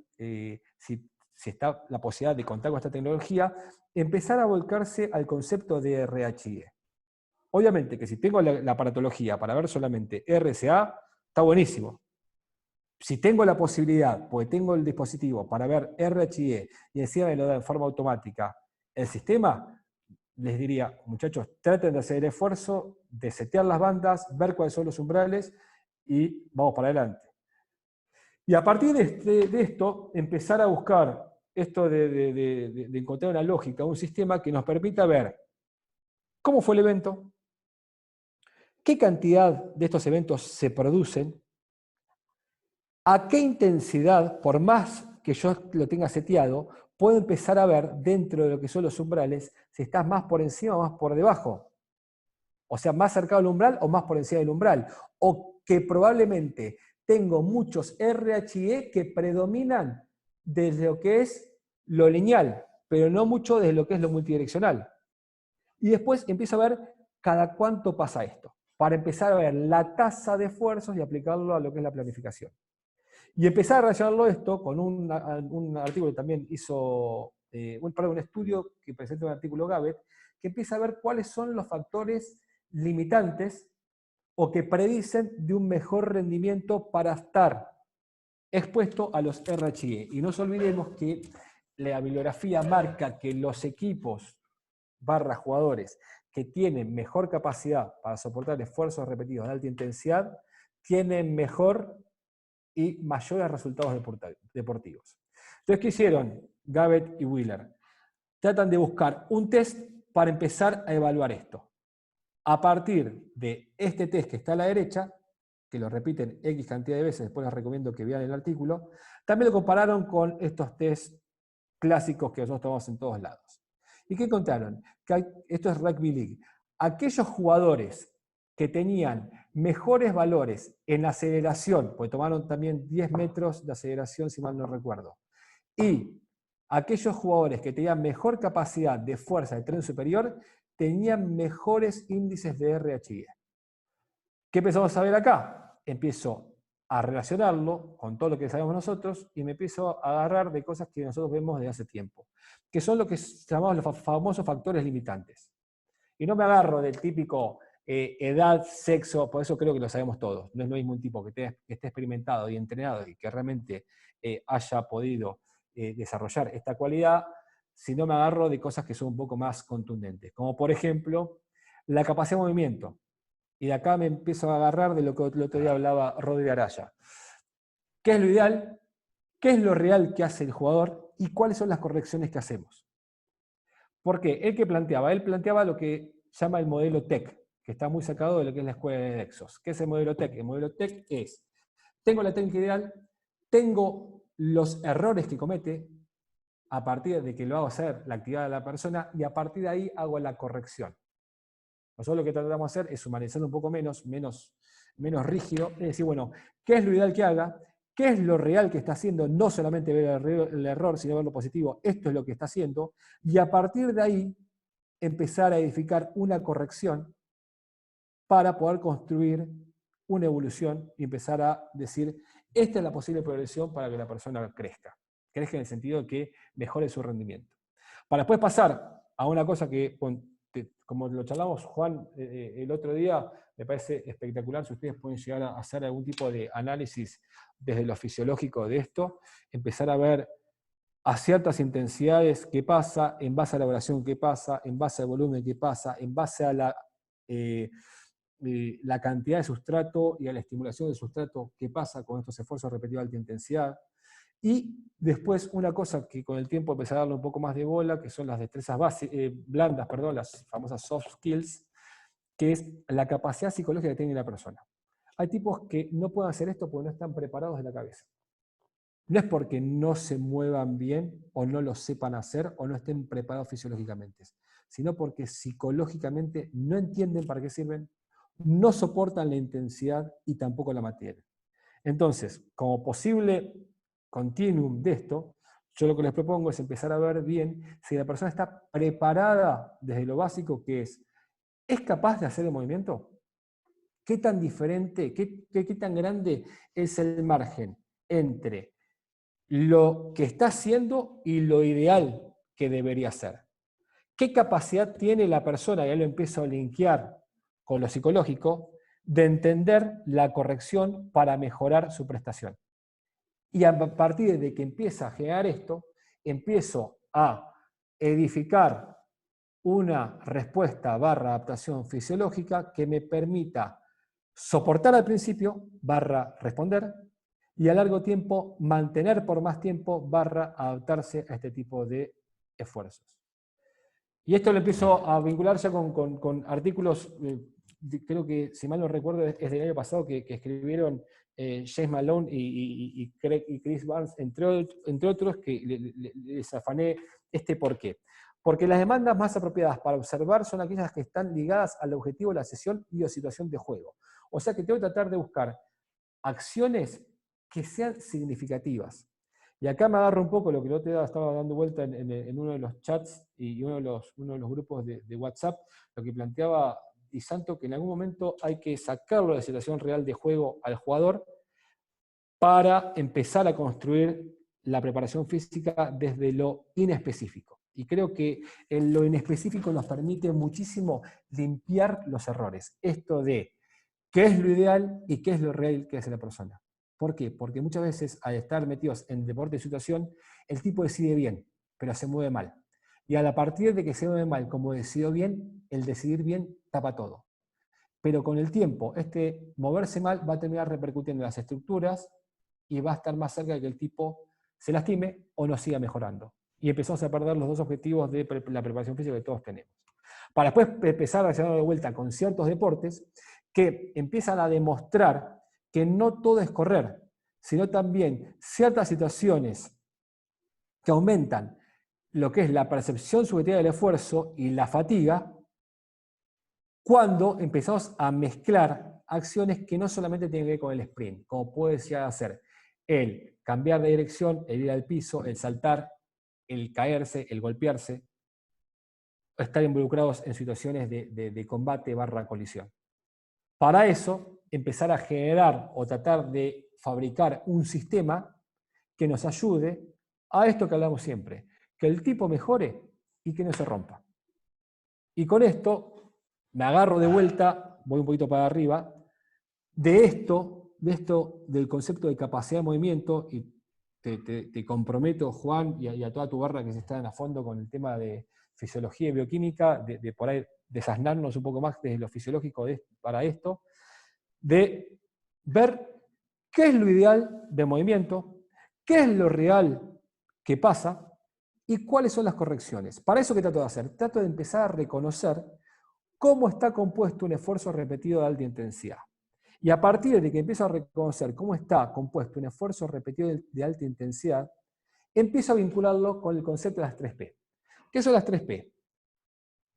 si está la posibilidad de contar con esta tecnología, empezar a volcarse al concepto de RHE. Obviamente que si tengo la aparatología para ver solamente RSA, está buenísimo. Si tengo la posibilidad, porque tengo el dispositivo para ver RHE y encima me lo da en forma automática el sistema, les diría, muchachos, traten de hacer el esfuerzo de setear las bandas, ver cuáles son los umbrales y vamos para adelante. Y a partir de esto, empezar a buscar esto de encontrar una lógica, un sistema que nos permita ver cómo fue el evento, qué cantidad de estos eventos se producen, a qué intensidad, por más que yo lo tenga seteado, puedo empezar a ver dentro de lo que son los umbrales si estás más por encima o más por debajo. O sea, más cercano al umbral o más por encima del umbral. O que probablemente tengo muchos RHE que predominan desde lo que es lo lineal, pero no mucho desde lo que es lo multidireccional. Y después empiezo a ver cada cuánto pasa esto, para empezar a ver la tasa de esfuerzos y aplicarlo a lo que es la planificación. Y empezar a relacionarlo esto con un artículo que también hizo, un estudio que presenta un artículo Gavet, que empieza a ver cuáles son los factores limitantes o que predicen de un mejor rendimiento para estar expuesto a los RHE. Y no nos olvidemos que la bibliografía marca que los equipos / jugadores que tienen mejor capacidad para soportar esfuerzos repetidos de alta intensidad tienen mejor y mayores resultados deportivos. Entonces, ¿qué hicieron Gavet y Wheeler? Tratan de buscar un test para empezar a evaluar esto. A partir de este test que está a la derecha, que lo repiten X cantidad de veces, después les recomiendo que vean el artículo, también lo compararon con estos test clásicos que nosotros tomamos en todos lados. ¿Y qué encontraron? Que esto es Rugby League. Aquellos jugadores que tenían mejores valores en aceleración, porque tomaron también 10 metros de aceleración, si mal no recuerdo, y aquellos jugadores que tenían mejor capacidad de fuerza de tren superior, tenían mejores índices de RHE. ¿Qué empezamos a ver acá? Empiezo a relacionarlo con todo lo que sabemos nosotros y me empiezo a agarrar de cosas que nosotros vemos desde hace tiempo, que son lo que llamamos los famosos factores limitantes. Y no me agarro del típico edad, sexo, por eso creo que lo sabemos todos. No es lo mismo un tipo que esté experimentado y entrenado y que realmente haya podido desarrollar esta cualidad, si no me agarro de cosas que son un poco más contundentes. Como por ejemplo, la capacidad de movimiento. Y de acá me empiezo a agarrar de lo que el otro día hablaba Rodri Araya. ¿Qué es lo ideal? ¿Qué es lo real que hace el jugador? ¿Y cuáles son las correcciones que hacemos? Porque él planteaba lo que llama el modelo TEC, que está muy sacado de lo que es la escuela de Nexos. ¿Qué es el modelo TEC? El modelo TEC es, tengo la técnica ideal, tengo los errores que comete, a partir de que lo hago hacer la actividad de la persona, y a partir de ahí hago la corrección. Nosotros lo que tratamos de hacer es humanizarlo un poco menos rígido, es decir, bueno, ¿qué es lo ideal que haga? ¿Qué es lo real que está haciendo? No solamente ver el error, sino ver lo positivo. Esto es lo que está haciendo. Y a partir de ahí, empezar a edificar una corrección para poder construir una evolución y empezar a decir, esta es la posible progresión para que la persona crezca. Crezca en el sentido de que mejore su rendimiento. Para después pasar a una cosa que, como lo charlamos, Juan, el otro día, me parece espectacular si ustedes pueden llegar a hacer algún tipo de análisis desde lo fisiológico de esto, empezar a ver a ciertas intensidades qué pasa, en base a la elaboración qué pasa, en base al volumen qué pasa, en base a la cantidad de sustrato y a la estimulación del sustrato qué pasa con estos esfuerzos repetidos de alta intensidad. Y después una cosa que con el tiempo empecé a darle un poco más de bola, que son las destrezas blandas, las famosas soft skills, que es la capacidad psicológica que tiene la persona. Hay tipos que no pueden hacer esto porque no están preparados de la cabeza. No es porque no se muevan bien, o no lo sepan hacer, o no estén preparados fisiológicamente, sino porque psicológicamente no entienden para qué sirven, no soportan la intensidad y tampoco la materia. Entonces, como posible continuum de esto, yo lo que les propongo es empezar a ver bien si la persona está preparada desde lo básico, que ¿es capaz de hacer el movimiento? ¿Qué tan diferente, qué tan grande es el margen entre lo que está haciendo y lo ideal que debería ser? ¿Qué capacidad tiene la persona, y ahí lo empiezo a linkear con lo psicológico, de entender la corrección para mejorar su prestación? Y a partir de que empieza a generar esto, empiezo a edificar una respuesta / adaptación fisiológica que me permita soportar al principio / responder, y a largo tiempo mantener por más tiempo / adaptarse a este tipo de esfuerzos. Y esto lo empiezo a vincular ya con artículos, creo que, si mal no recuerdo, es del año pasado, que escribieron James Malone y Chris Barnes, entre otros, que les afané este por qué. Porque las demandas más apropiadas para observar son aquellas que están ligadas al objetivo de la sesión y o situación de juego. O sea que tengo que tratar de buscar acciones que sean significativas. Y acá me agarro un poco lo que el otro día estaba dando vuelta en uno de los chats y uno de los grupos de WhatsApp, lo que planteaba Di Santo, que en algún momento hay que sacarlo de la situación real de juego al jugador para empezar a construir la preparación física desde lo inespecífico. Y creo que en lo inespecífico nos permite muchísimo limpiar los errores. Esto de qué es lo ideal y qué es lo real que hace la persona. ¿Por qué? Porque muchas veces al estar metidos en deporte de situación, el tipo decide bien, pero se mueve mal. Y a partir de que se mueve mal, como decidió bien, el decidir bien tapa todo. Pero con el tiempo, este moverse mal va a terminar repercutiendo en las estructuras y va a estar más cerca de que el tipo se lastime o no siga mejorando. Y empezamos a perder los dos objetivos de la preparación física que todos tenemos. Para después empezar a hacer de vuelta con ciertos deportes que empiezan a demostrar que no todo es correr, sino también ciertas situaciones que aumentan lo que es la percepción subjetiva del esfuerzo y la fatiga, cuando empezamos a mezclar acciones que no solamente tienen que ver con el sprint, como puede ser el cambiar de dirección, el ir al piso, el saltar, el caerse, el golpearse, estar involucrados en situaciones de combate / colisión. Para eso, empezar a generar o tratar de fabricar un sistema que nos ayude a esto que hablamos siempre, que el tipo mejore y que no se rompa. Y con esto me agarro de vuelta, voy un poquito para arriba, de esto del concepto de capacidad de movimiento, y te comprometo, Juan, y a toda tu barra que se está a fondo con el tema de fisiología y bioquímica, de por ahí desasnarnos un poco más desde lo fisiológico para esto, de ver qué es lo ideal de movimiento, qué es lo real que pasa y cuáles son las correcciones. Para eso, ¿qué trato de hacer? Trato de empezar a reconocer cómo está compuesto un esfuerzo repetido de alta intensidad. Y a partir de que empiezo a reconocer cómo está compuesto un esfuerzo repetido de alta intensidad, empiezo a vincularlo con el concepto de las 3P. ¿Qué son las 3P?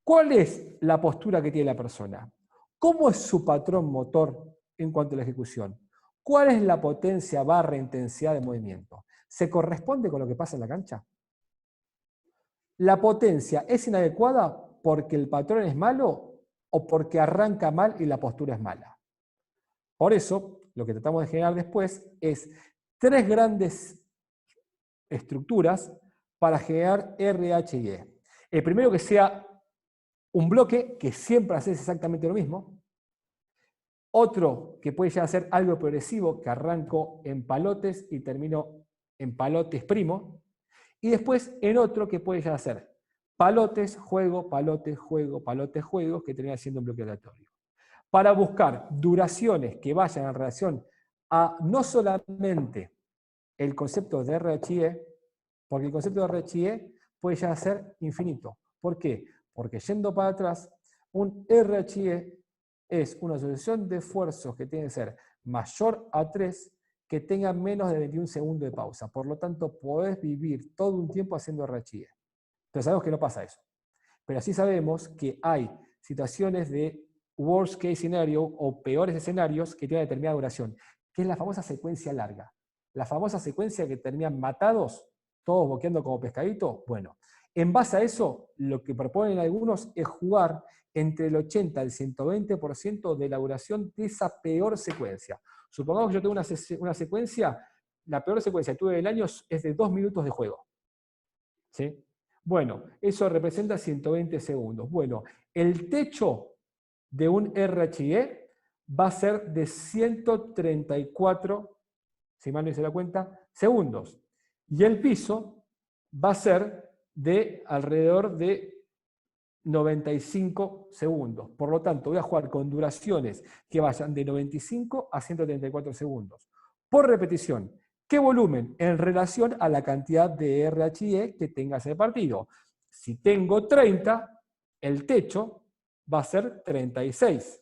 ¿Cuál es la postura que tiene la persona? ¿Cómo es su patrón motor en cuanto a la ejecución? ¿Cuál es la potencia / intensidad de movimiento? ¿Se corresponde con lo que pasa en la cancha? ¿La potencia es inadecuada porque el patrón es malo o porque arranca mal y la postura es mala? Por eso, lo que tratamos de generar después es 3 grandes estructuras para generar RHIE. El primero, que sea un bloque que siempre haces exactamente lo mismo. Otro que puede llegar a ser algo progresivo, que arranco en palotes y termino en palotes primo. Y después en otro que puede llegar a ser palotes, juego, palotes, juego, palotes, juego, que termina siendo un bloque aleatorio. Para buscar duraciones que vayan en relación a no solamente el concepto de RHIE, porque el concepto de RHIE puede llegar a ser infinito. ¿Por qué? Porque yendo para atrás, un RHIE es una asociación de esfuerzos que tiene que ser mayor a 3 que tenga menos de 21 segundos de pausa. Por lo tanto, podés vivir todo un tiempo haciendo RHIE. Pero sabemos que no pasa eso. Pero sí sabemos que hay situaciones de worst case scenario o peores escenarios que tienen determinada duración, que es la famosa secuencia larga. La famosa secuencia que terminan matados, todos boqueando como pescadito. Bueno, en base a eso, lo que proponen algunos es jugar entre el 80 y el 120% de la duración de esa peor secuencia. Supongamos que yo tengo una secuencia, la peor secuencia que tuve del año es de 2 minutos de juego. ¿Sí? Bueno, eso representa 120 segundos. Bueno, el techo de un RHIE va a ser de 134, si mal no hice la cuenta, segundos. Y el piso va a ser de alrededor de 95 segundos. Por lo tanto, voy a jugar con duraciones que vayan de 95 a 134 segundos. Por repetición, ¿qué volumen? En relación a la cantidad de RHIE que tenga ese partido. Si tengo 30, el techo va a ser 36.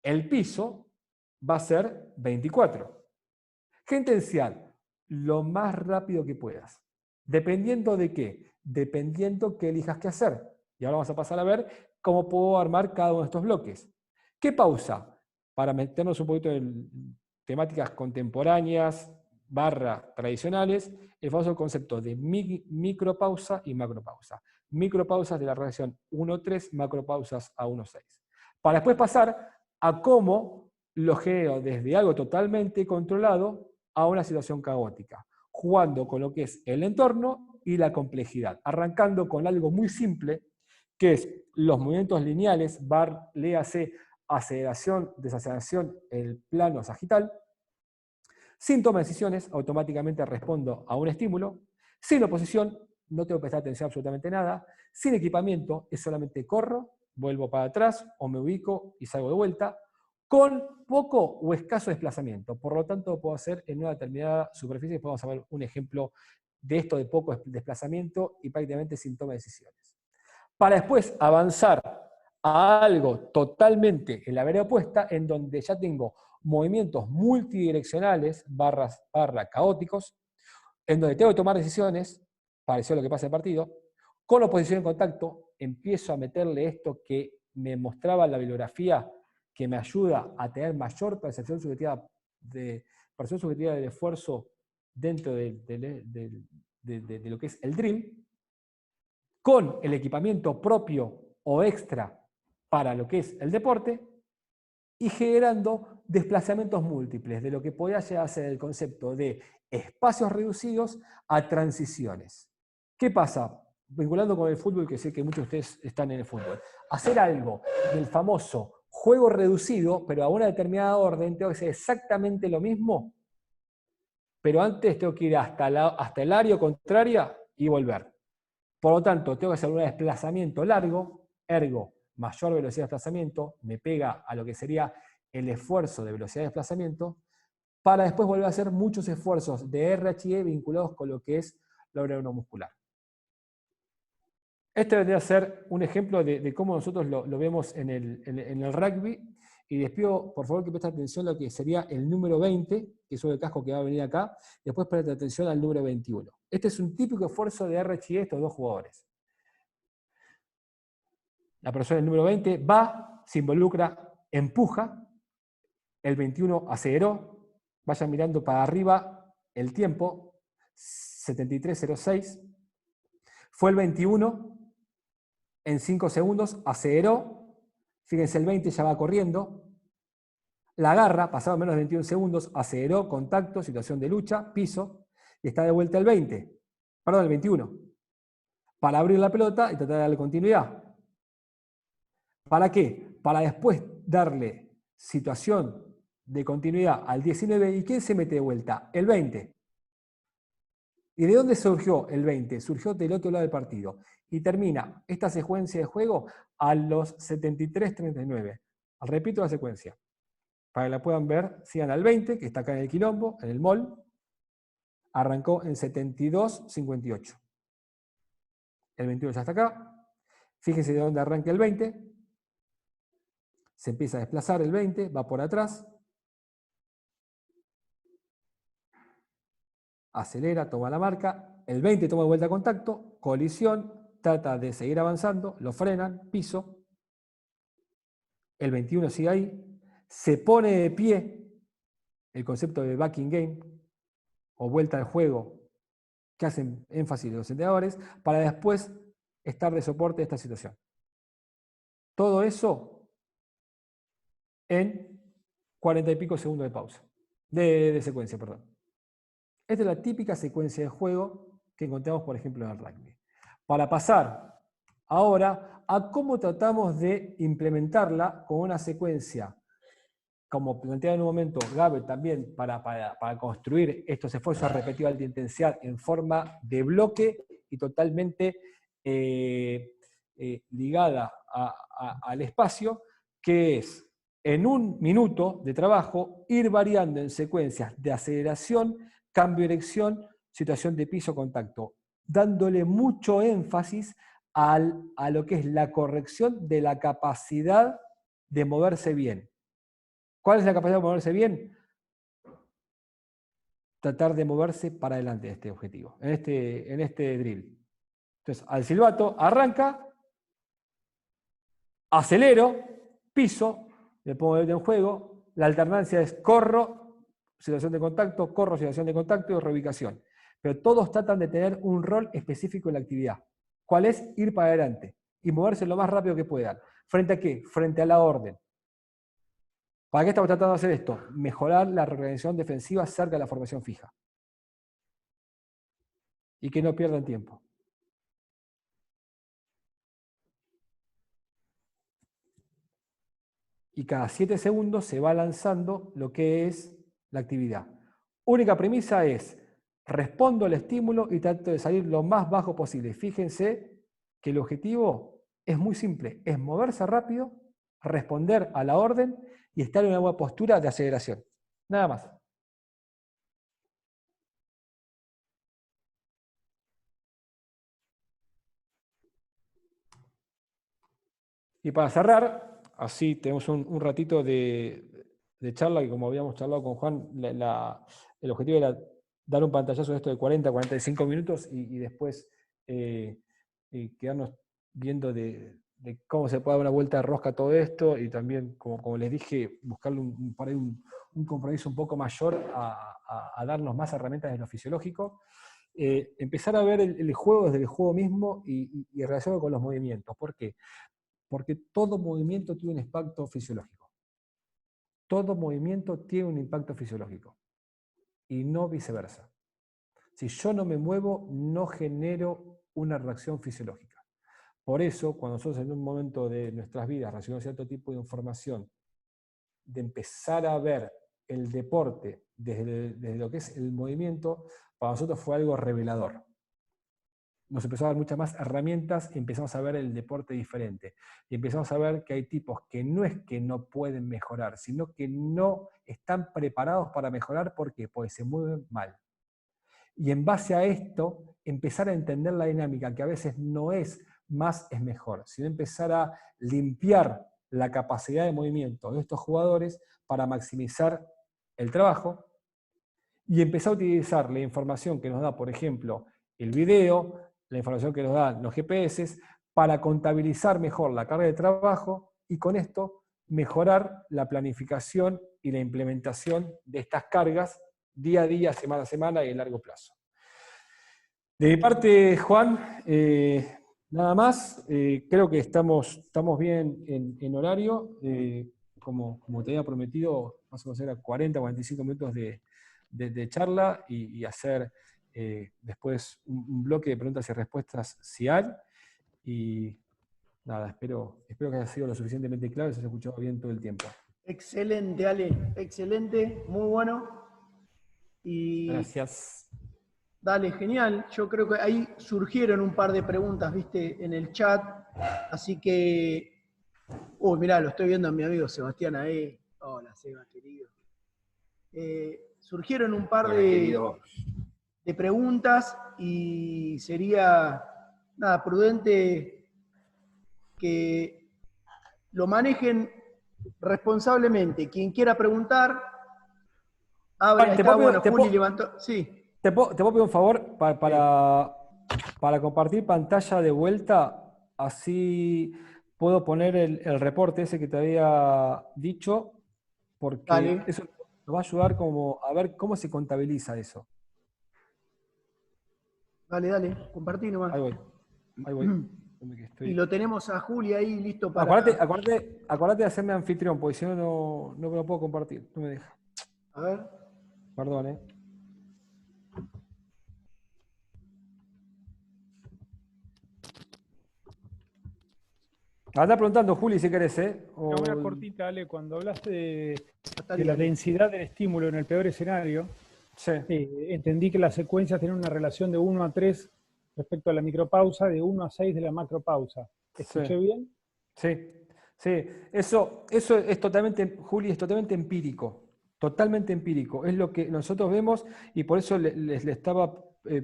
El piso va a ser 24. Gerencial, lo más rápido que puedas. ¿Dependiendo de qué? Dependiendo qué elijas qué hacer. Y ahora vamos a pasar a ver cómo puedo armar cada uno de estos bloques. ¿Qué pausa? Para meternos un poquito en temáticas contemporáneas, tradicionales, el famoso concepto de micropausa y macropausa. Micropausas de la relación 1-3, macropausas a 1-6. Para después pasar a cómo lo genero desde algo totalmente controlado a una situación caótica, jugando con lo que es el entorno y la complejidad, arrancando con algo muy simple, que es los movimientos lineales, léase aceleración, desaceleración, el plano sagital. Sin toma de decisiones, automáticamente respondo a un estímulo. Sin oposición, no tengo que prestar atención a absolutamente nada. Sin equipamiento, es solamente corro, vuelvo para atrás o me ubico y salgo de vuelta. Con poco o escaso desplazamiento. Por lo tanto, puedo hacer en una determinada superficie. Podemos ver un ejemplo de esto de poco desplazamiento y prácticamente sin toma de decisiones. Para después avanzar a algo totalmente en la vereda opuesta, en donde ya tengo movimientos multidireccionales, barra caóticos, en donde tengo que tomar decisiones, parecido a lo que pasa en el partido, con oposición en contacto, empiezo a meterle esto que me mostraba la bibliografía, que me ayuda a tener mayor percepción subjetiva del esfuerzo dentro de lo que es el drill, con el equipamiento propio o extra para lo que es el deporte, y generando desplazamientos múltiples, de lo que podía llegar a ser el concepto de espacios reducidos a transiciones. ¿Qué pasa? Vinculando con el fútbol, que sé que muchos de ustedes están en el fútbol. Hacer algo del famoso juego reducido, pero a una determinada orden, tengo que hacer exactamente lo mismo, pero antes tengo que ir hasta el área contraria y volver. Por lo tanto, tengo que hacer un desplazamiento largo, ergo, mayor velocidad de desplazamiento, me pega a lo que sería el esfuerzo de velocidad de desplazamiento, para después volver a hacer muchos esfuerzos de RHE vinculados con lo que es la obra neuromuscular. Este vendría a ser un ejemplo de cómo nosotros lo vemos en el rugby, y les pido por favor que presten atención a lo que sería el número 20, que es el casco que va a venir acá, y después presten atención al número 21. Este es un típico esfuerzo de RHE de estos dos jugadores. La persona del número 20 va, se involucra, empuja, el 21 aceleró, vayan mirando para arriba el tiempo, 73.06, fue el 21, en 5 segundos aceleró, fíjense el 20 ya va corriendo, la agarra, pasaba menos de 21 segundos, aceleró, contacto, situación de lucha, piso, y está de vuelta el 21, para abrir la pelota y tratar de darle continuidad. ¿Para qué? Para después darle situación de continuidad al 19, ¿y quién se mete de vuelta? El 20. ¿Y de dónde surgió el 20? Surgió del otro lado del partido. Y termina esta secuencia de juego a los 73-39. Repito la secuencia. Para que la puedan ver, sigan al 20, que está acá en el quilombo, en el mall. Arrancó en 72-58. El 21 ya está acá. Fíjense de dónde arranca el 20. Se empieza a desplazar el 20, va por atrás. Acelera, toma la marca. El 20 toma de vuelta contacto, colisión, trata de seguir avanzando, lo frenan, piso. El 21 sigue ahí. Se pone de pie, el concepto de backing game, o vuelta al juego, que hacen énfasis los entrenadores, para después estar de soporte a esta situación. Todo eso en 40 y pico segundos de pausa, de secuencia, perdón. Esta es la típica secuencia de juego que encontramos, por ejemplo, en el rugby. Para pasar ahora a cómo tratamos de implementarla con una secuencia, como planteaba en un momento Gabe también, para construir estos esfuerzos repetidos de alta intensidad en forma de bloque y totalmente ligada al espacio, que es en un minuto de trabajo ir variando en secuencias de aceleración, cambio de dirección, situación de piso, contacto, dándole mucho énfasis a lo que es la corrección de la capacidad de moverse bien. ¿Cuál es la capacidad de moverse bien? Tratar de moverse para adelante de este objetivo, en este drill. Entonces, al silbato, arranca, acelero, piso, le pongo en juego, la alternancia es corro, situación de contacto, corro, situación de contacto y reubicación. Pero todos tratan de tener un rol específico en la actividad. ¿Cuál es? Ir para adelante y moverse lo más rápido que puedan. ¿Frente a qué? Frente a la orden. ¿Para qué estamos tratando de hacer esto? Mejorar la reorganización defensiva cerca de la formación fija. Y que no pierdan tiempo. Y cada 7 segundos se va lanzando lo que es la actividad. Única premisa es, respondo al estímulo y trato de salir lo más bajo posible. Fíjense que el objetivo es muy simple, es moverse rápido, responder a la orden y estar en una buena postura de aceleración. Nada más. Y para cerrar, así tenemos un ratito de charla, que como habíamos charlado con Juan, el objetivo era dar un pantallazo de esto de 40, 45 minutos y después quedarnos viendo de cómo se puede dar una vuelta de rosca a todo esto y también, como les dije, buscarle un compromiso un poco mayor a darnos más herramientas de lo fisiológico. Empezar a ver el juego desde el juego mismo y relacionarlo con los movimientos. ¿Por qué? Porque todo movimiento tiene un impacto fisiológico. Todo movimiento tiene un impacto fisiológico. Y no viceversa. Si yo no me muevo, no genero una reacción fisiológica. Por eso, cuando nosotros en un momento de nuestras vidas recibimos cierto tipo de información, de empezar a ver el deporte desde lo que es el movimiento, para nosotros fue algo revelador. Nos empezó a dar muchas más herramientas y empezamos a ver el deporte diferente. Y empezamos a ver que hay tipos que no es que no pueden mejorar, sino que no están preparados para mejorar. ¿Por qué? Porque se mueven mal. Y en base a esto, empezar a entender la dinámica, que a veces no es más es mejor, sino empezar a limpiar la capacidad de movimiento de estos jugadores para maximizar el trabajo y empezar a utilizar la información que nos da, por ejemplo, el video, la información que nos dan los GPS, para contabilizar mejor la carga de trabajo y con esto mejorar la planificación y la implementación de estas cargas día a día, semana a semana y a largo plazo. De mi parte, Juan, nada más. Creo que estamos bien en horario. Como te había prometido, más o menos era 40, 45 minutos de charla y hacer después un bloque de preguntas y respuestas si hay. Y nada, espero que haya sido lo suficientemente claro y se haya escuchado bien todo el tiempo. Excelente, Ale, excelente, muy bueno. Y gracias. Dale, genial. Yo creo que ahí surgieron un par de preguntas, viste, en el chat. Así que, mirá, lo estoy viendo a mi amigo Sebastián ahí. Hola, Seba, querido. Surgieron un par de preguntas y sería, nada, prudente que lo manejen responsablemente. Quien quiera preguntar, abre. Juli levantó. Sí. ¿Te puedo pedir un favor para compartir pantalla de vuelta? Así puedo poner el reporte ese que te había dicho, porque eso nos va a ayudar como a ver cómo se contabiliza eso. Dale, compartí nomás. Ahí voy. Y lo tenemos a Juli ahí listo para... Acordate de hacerme anfitrión, porque si no me lo puedo compartir. No me deja. A ver. Perdón, Anda preguntando, Juli, si querés, Una cortita, Ale, cuando hablaste de la densidad del estímulo en el peor escenario, sí. Entendí que las secuencias tienen una relación de 1 a 3 respecto a la micropausa, de 1 a 6 de la macropausa. ¿Escuché bien? Sí. Eso es totalmente, Juli, es totalmente empírico. Totalmente empírico. Es lo que nosotros vemos y por eso le estaba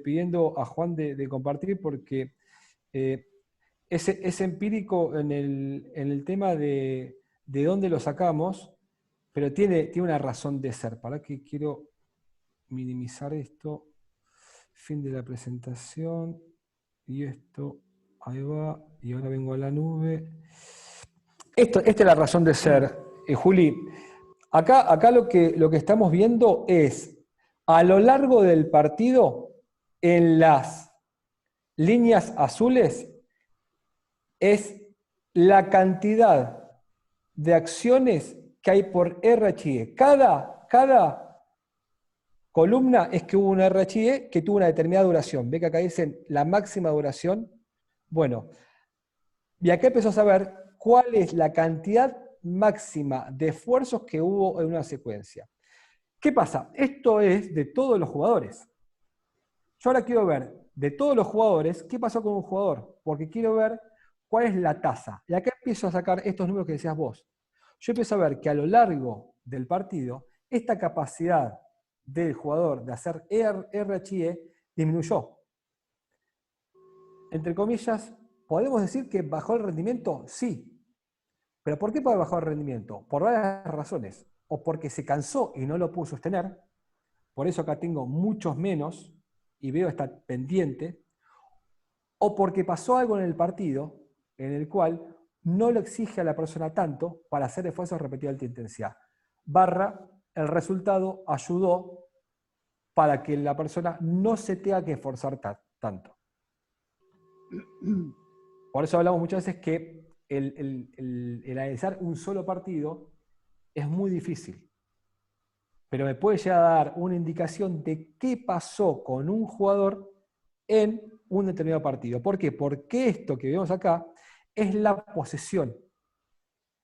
pidiendo a Juan de compartir, porque es empírico en el tema de dónde lo sacamos pero tiene una razón de ser. Para que quiero minimizar esto. Fin de la presentación. Y esto, ahí va. Y ahora vengo a la nube. Esta es la razón de ser, Juli. Acá lo que estamos viendo es, a lo largo del partido, en las líneas azules, es la cantidad de acciones que hay por RHE. Cada columna es que hubo una RHE que tuvo una determinada duración. ¿Ve que acá dicen la máxima duración? Bueno, y acá empezó a saber cuál es la cantidad máxima de esfuerzos que hubo en una secuencia. ¿Qué pasa? Esto es de todos los jugadores. Yo ahora quiero ver de todos los jugadores qué pasó con un jugador, porque quiero ver cuál es la tasa. Y acá empiezo a sacar estos números que decías vos. Yo empiezo a ver que a lo largo del partido, esta capacidad del jugador de hacer RHE disminuyó. Entre comillas, ¿podemos decir que bajó el rendimiento? Sí. ¿Pero por qué puede bajar el rendimiento? Por varias razones. O porque se cansó y no lo pudo sostener. Por eso acá tengo muchos menos y veo esta pendiente. O porque pasó algo en el partido en el cual no lo exige a la persona tanto para hacer esfuerzos repetidos de alta intensidad. El resultado ayudó para que la persona no se tenga que esforzar tanto. Por eso hablamos muchas veces que el analizar un solo partido es muy difícil. Pero me puede llegar a dar una indicación de qué pasó con un jugador en un determinado partido. ¿Por qué? Porque esto que vemos acá es la posesión.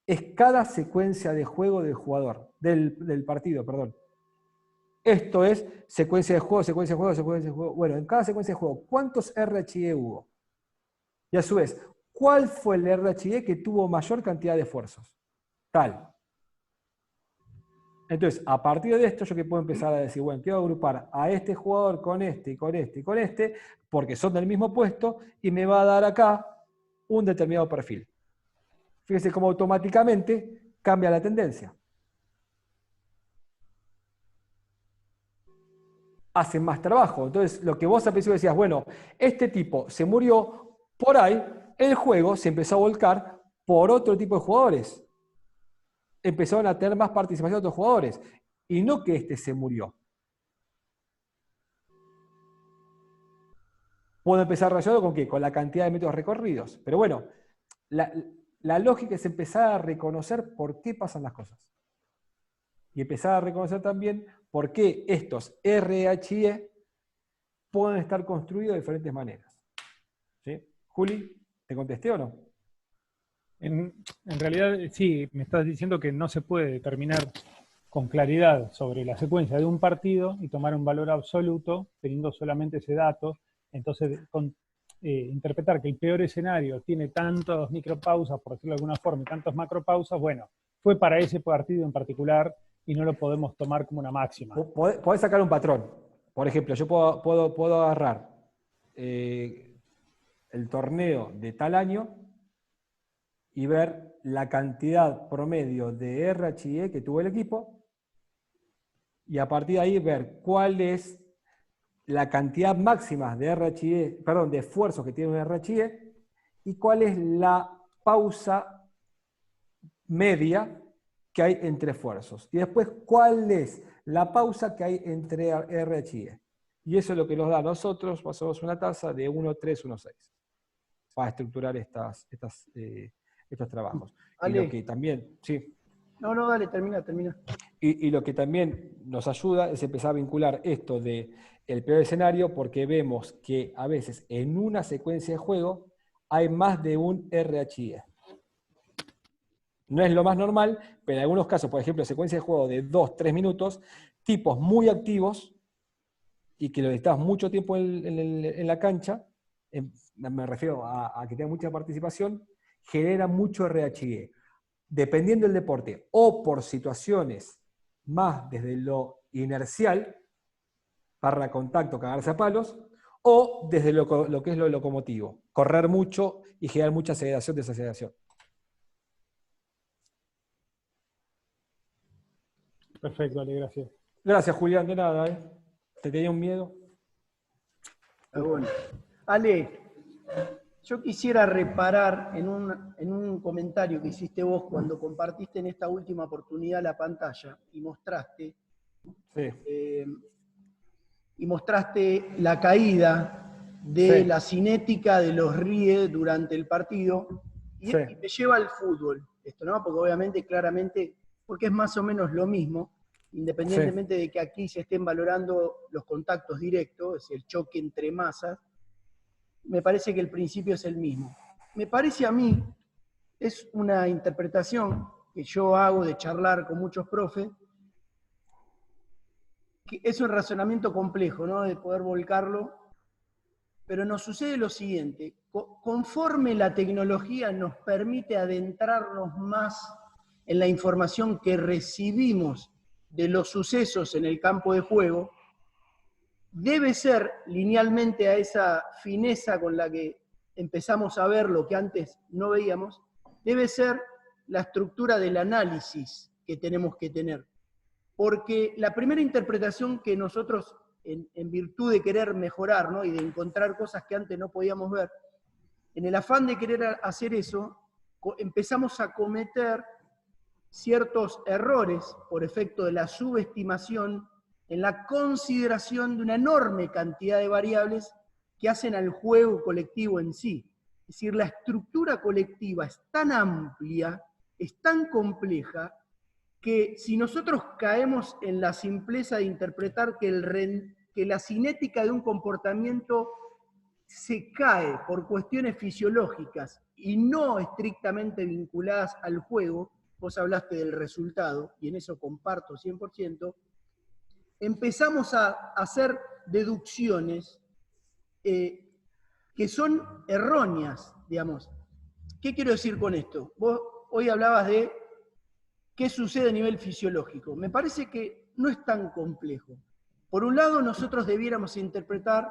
Es cada secuencia de juego del jugador, del partido, perdón. Esto es secuencia de juego, secuencia de juego, secuencia de juego. Bueno, en cada secuencia de juego, ¿cuántos RHE hubo? Y a su vez, ¿cuál fue el RHE que tuvo mayor cantidad de esfuerzos? Tal. Entonces, a partir de esto, yo que puedo empezar a decir, bueno, quiero agrupar a este jugador con este, y con este, y con este, porque son del mismo puesto, y me va a dar acá un determinado perfil. Fíjense cómo automáticamente cambia la tendencia. Hacen más trabajo. Entonces, lo que vos al principio decías, bueno, este tipo se murió, por ahí el juego se empezó a volcar por otro tipo de jugadores. Empezaron a tener más participación de otros jugadores. Y no que este se murió. Puedo empezar relacionado con qué? Con la cantidad de metros recorridos. Pero bueno, la lógica es empezar a reconocer por qué pasan las cosas. Y empezar a reconocer también por qué estos RHE pueden estar construidos de diferentes maneras. ¿Sí? Juli, ¿te contesté o no? En realidad, sí, me estás diciendo que no se puede determinar con claridad sobre la secuencia de un partido y tomar un valor absoluto teniendo solamente ese dato. Entonces, interpretar que el peor escenario tiene tantos micropausas, por decirlo de alguna forma, y tantos macropausas, bueno, fue para ese partido en particular y no lo podemos tomar como una máxima. Podés sacar un patrón. Por ejemplo, yo puedo agarrar el torneo de tal año y ver la cantidad promedio de RHE que tuvo el equipo y a partir de ahí ver cuál es la cantidad máxima de RHE, perdón, de esfuerzos que tiene un RHE y cuál es la pausa media que hay entre esfuerzos. Y después cuál es la pausa que hay entre RHE. Y eso es lo que nos da a nosotros, más o menos una tasa de 1,3, 1,6 para estructurar estos trabajos. Ale. Y lo que también, sí. No, dale, termina. Y lo que también nos ayuda es empezar a vincular esto de el peor escenario, porque vemos que a veces en una secuencia de juego hay más de un RHE. No es lo más normal, pero en algunos casos, por ejemplo, secuencia de juego de 2-3 minutos, tipos muy activos y que lo necesitas mucho tiempo en la cancha, me refiero a que tenga mucha participación, genera mucho RHE. Dependiendo del deporte, o por situaciones más desde lo inercial, barra contacto, cagarse a palos, o desde lo que es lo locomotivo, correr mucho y generar mucha aceleración, desaceleración. Perfecto, Ale, gracias. Gracias, Julián, de nada, ¿eh? Te tenía un miedo. Bueno. Ale, yo quisiera reparar en un comentario que hiciste vos cuando compartiste en esta última oportunidad la pantalla y mostraste la caída de la cinética de los RIE durante el partido y te lleva al fútbol. Esto, ¿no? Porque obviamente, claramente, porque es más o menos lo mismo, independientemente de que aquí se estén valorando los contactos directos, es el choque entre masas, me parece que el principio es el mismo. Me parece a mí, es una interpretación que yo hago de charlar con muchos profes, que es un razonamiento complejo, ¿no? De poder volcarlo, pero nos sucede lo siguiente, conforme la tecnología nos permite adentrarnos más en la información que recibimos de los sucesos en el campo de juego, debe ser linealmente a esa fineza con la que empezamos a ver lo que antes no veíamos, debe ser la estructura del análisis que tenemos que tener. Porque la primera interpretación que nosotros, en virtud de querer mejorar, ¿no? Y de encontrar cosas que antes no podíamos ver, en el afán de querer hacer eso, empezamos a cometer ciertos errores por efecto de la subestimación en la consideración de una enorme cantidad de variables que hacen al juego colectivo en sí. Es decir, la estructura colectiva es tan amplia, es tan compleja, que si nosotros caemos en la simpleza de interpretar que la cinética de un comportamiento se cae por cuestiones fisiológicas y no estrictamente vinculadas al juego, vos hablaste del resultado, y en eso comparto 100%, empezamos a hacer deducciones que son erróneas, digamos. ¿Qué quiero decir con esto? Vos hoy hablabas de qué sucede a nivel fisiológico. Me parece que no es tan complejo. Por un lado, nosotros debiéramos interpretar,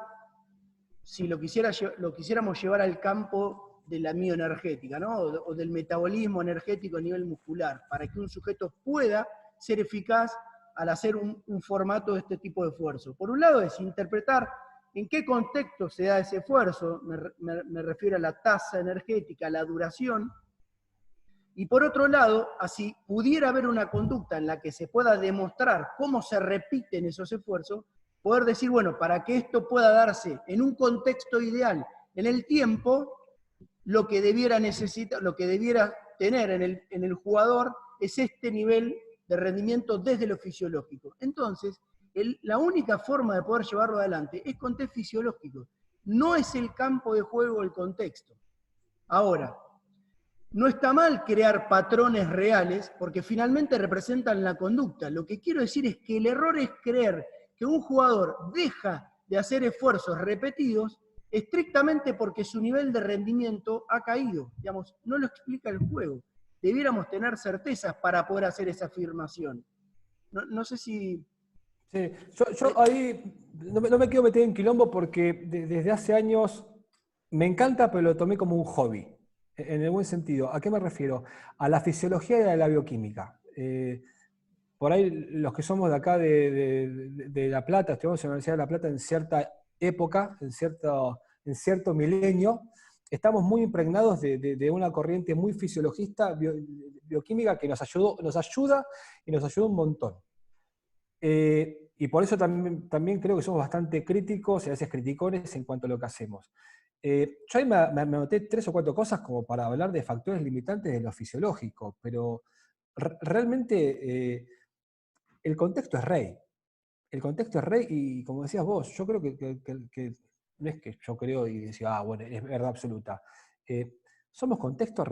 si lo quisiéramos llevar al campo de la bioenergética, ¿no? O del metabolismo energético a nivel muscular, para que un sujeto pueda ser eficaz al hacer un formato de este tipo de esfuerzo. Por un lado es interpretar en qué contexto se da ese esfuerzo, me refiero a la tasa energética, a la duración, y por otro lado, así pudiera haber una conducta en la que se pueda demostrar cómo se repiten esos esfuerzos, poder decir, bueno, para que esto pueda darse en un contexto ideal, en el tiempo, lo que debiera tener en el jugador es este nivel de rendimiento desde lo fisiológico. Entonces, la única forma de poder llevarlo adelante es con test fisiológico. No es el campo de juego el contexto. Ahora, no está mal crear patrones reales porque finalmente representan la conducta. Lo que quiero decir es que el error es creer que un jugador deja de hacer esfuerzos repetidos estrictamente porque su nivel de rendimiento ha caído. Digamos, no lo explica el juego. Debiéramos tener certezas para poder hacer esa afirmación. No sé si... Sí, yo ahí no me quiero meter en quilombo porque desde hace años me encanta, pero lo tomé como un hobby. En el buen sentido. ¿A qué me refiero? A la fisiología y a la bioquímica. Por ahí los que somos de acá de La Plata, estudiamos en la Universidad de La Plata en cierta época, en cierto milenio, estamos muy impregnados de una corriente muy fisiologista, bioquímica, que nos ayuda y nos ayuda un montón. Y por eso también creo que somos bastante críticos y a veces criticones en cuanto a lo que hacemos. Yo ahí me anoté 3 o 4 cosas como para hablar de factores limitantes de lo fisiológico, pero realmente el contexto es rey. El contexto es rey y como decías vos, yo creo que no es que yo creo y decía, bueno, es verdad absoluta. Somos contexto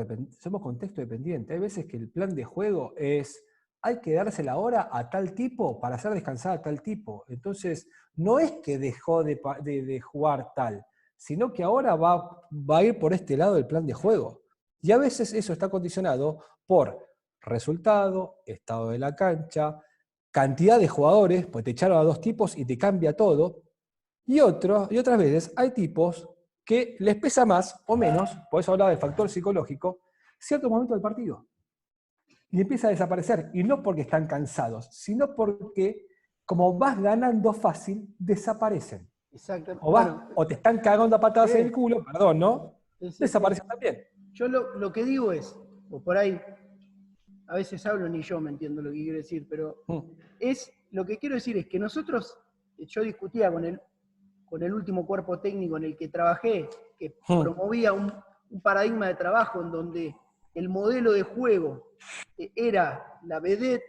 dependiente. Hay veces que el plan de juego es, hay que darse la hora a tal tipo para hacer descansar a tal tipo. Entonces, no es que dejó de jugar tal, sino que ahora va a ir por este lado del plan de juego. Y a veces eso está condicionado por resultado, estado de la cancha, cantidad de jugadores, pues te echaron a 2 tipos y te cambia todo. Y otras veces hay tipos que les pesa más o menos, por eso hablaba del factor psicológico, cierto momento del partido. y empieza a desaparecer. Y no porque están cansados, sino porque como vas ganando fácil, desaparecen. Exacto. O te están cagando a patadas en el sí. culo, perdón, ¿no? Sí. Desaparecen también. Yo lo que digo es, o por ahí, a veces hablo ni yo me entiendo lo que quiero decir, pero lo que quiero decir es que nosotros, yo discutía con el último cuerpo técnico en el que trabajé, que promovía un paradigma de trabajo en donde el modelo de juego era la vedette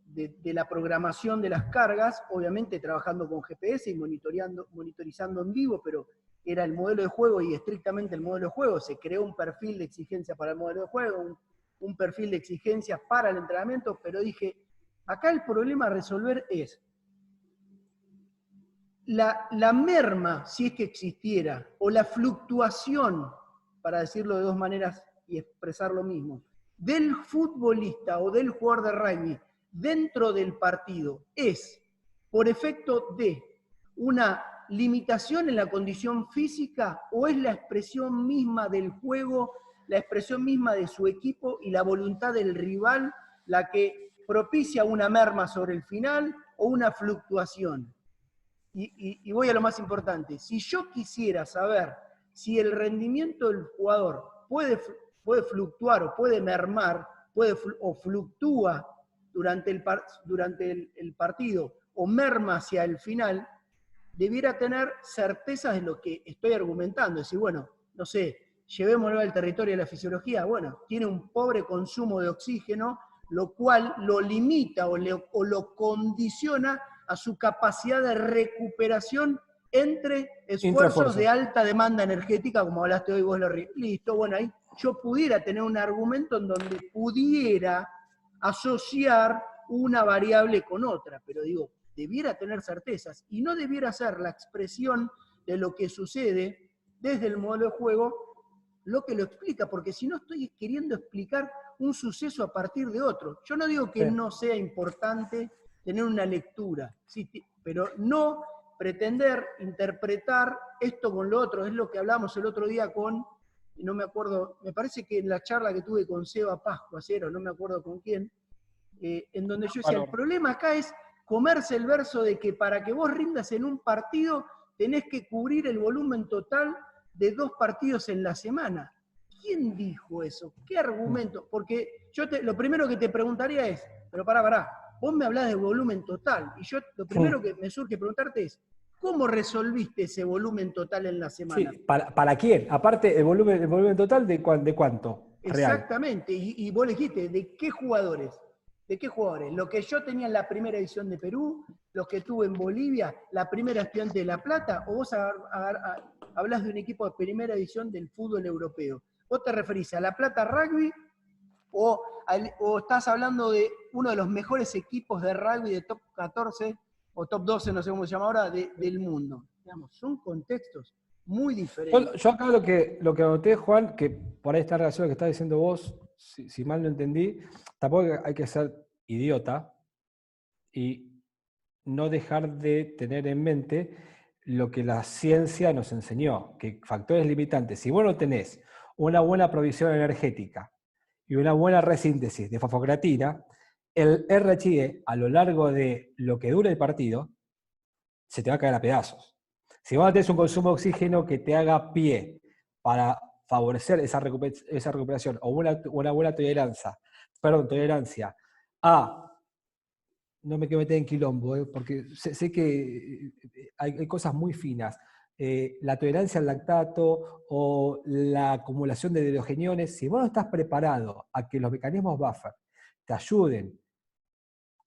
de la programación de las cargas, obviamente trabajando con GPS y monitorizando en vivo, pero era el modelo de juego y estrictamente el modelo de juego. Se creó un perfil de exigencia para el modelo de juego, un perfil de exigencia para el entrenamiento, pero dije, acá el problema a resolver es la merma, si es que existiera, o la fluctuación, para decirlo de dos maneras y expresar lo mismo, del futbolista o del jugador de rugby dentro del partido es por efecto de una limitación en la condición física o es la expresión misma del juego, la expresión misma de su equipo y la voluntad del rival la que propicia una merma sobre el final o una fluctuación. Y voy a lo más importante. Si yo quisiera saber si el rendimiento del jugador puede fluctuar o puede mermar, o fluctúa durante el partido o merma hacia el final, debiera tener certezas de lo que estoy argumentando. Es decir, bueno, no sé, llevémoslo al territorio de la fisiología. Bueno, tiene un pobre consumo de oxígeno, lo cual lo limita o lo condiciona a su capacidad de recuperación entre esfuerzos de alta demanda energética, como hablaste hoy vos, Larry. Listo, bueno, ahí yo pudiera tener un argumento en donde pudiera asociar una variable con otra, pero digo, debiera tener certezas y no debiera ser la expresión de lo que sucede desde el modelo de juego lo que lo explica, porque si no estoy queriendo explicar un suceso a partir de otro. Yo no digo que no sea importante tener una lectura, ¿sí? Pero no pretender interpretar esto con lo otro. Es lo que hablamos el otro día no me acuerdo, me parece que en la charla que tuve con Seba Pascua, no me acuerdo con quién, en donde yo decía, el problema acá es comerse el verso de que para que vos rindas en un partido tenés que cubrir el volumen total de 2 partidos en la semana. ¿Quién dijo eso? ¿Qué argumento? Porque yo lo primero que te preguntaría es, pero pará, vos me hablás de volumen total, y yo lo primero que me surge preguntarte es, ¿cómo resolviste ese volumen total en la semana? Sí, ¿para quién? Aparte, el volumen total, ¿de cuánto? Exactamente, y vos le dijiste, ¿de qué jugadores? ¿De qué jugadores? Lo que yo tenía en la primera edición de Perú, los que tuve en Bolivia, la primera Estudiante de La Plata, o vos hablás de un equipo de primera edición del fútbol europeo. ¿Vos te referís a La Plata Rugby o estás hablando de uno de los mejores equipos de rugby de top 14 o top 12, no sé cómo se llama ahora, del mundo? Digamos, son contextos muy diferentes. Yo acá lo que anoté, Juan, que por ahí está en relación a lo que estás diciendo vos, si mal no entendí, tampoco hay que ser idiota y no dejar de tener en mente lo que la ciencia nos enseñó, que factores limitantes, si vos no tenés una buena provisión energética y una buena resíntesis de fosfocreatina, el RHE a lo largo de lo que dure el partido se te va a caer a pedazos. Si vos tenés un consumo de oxígeno que te haga pie para favorecer esa recuperación o una buena tolerancia a, no me quiero meter en quilombo, porque sé que hay cosas muy finas, la tolerancia al lactato o la acumulación de hidrogeniones, si vos no estás preparado a que los mecanismos buffer te ayuden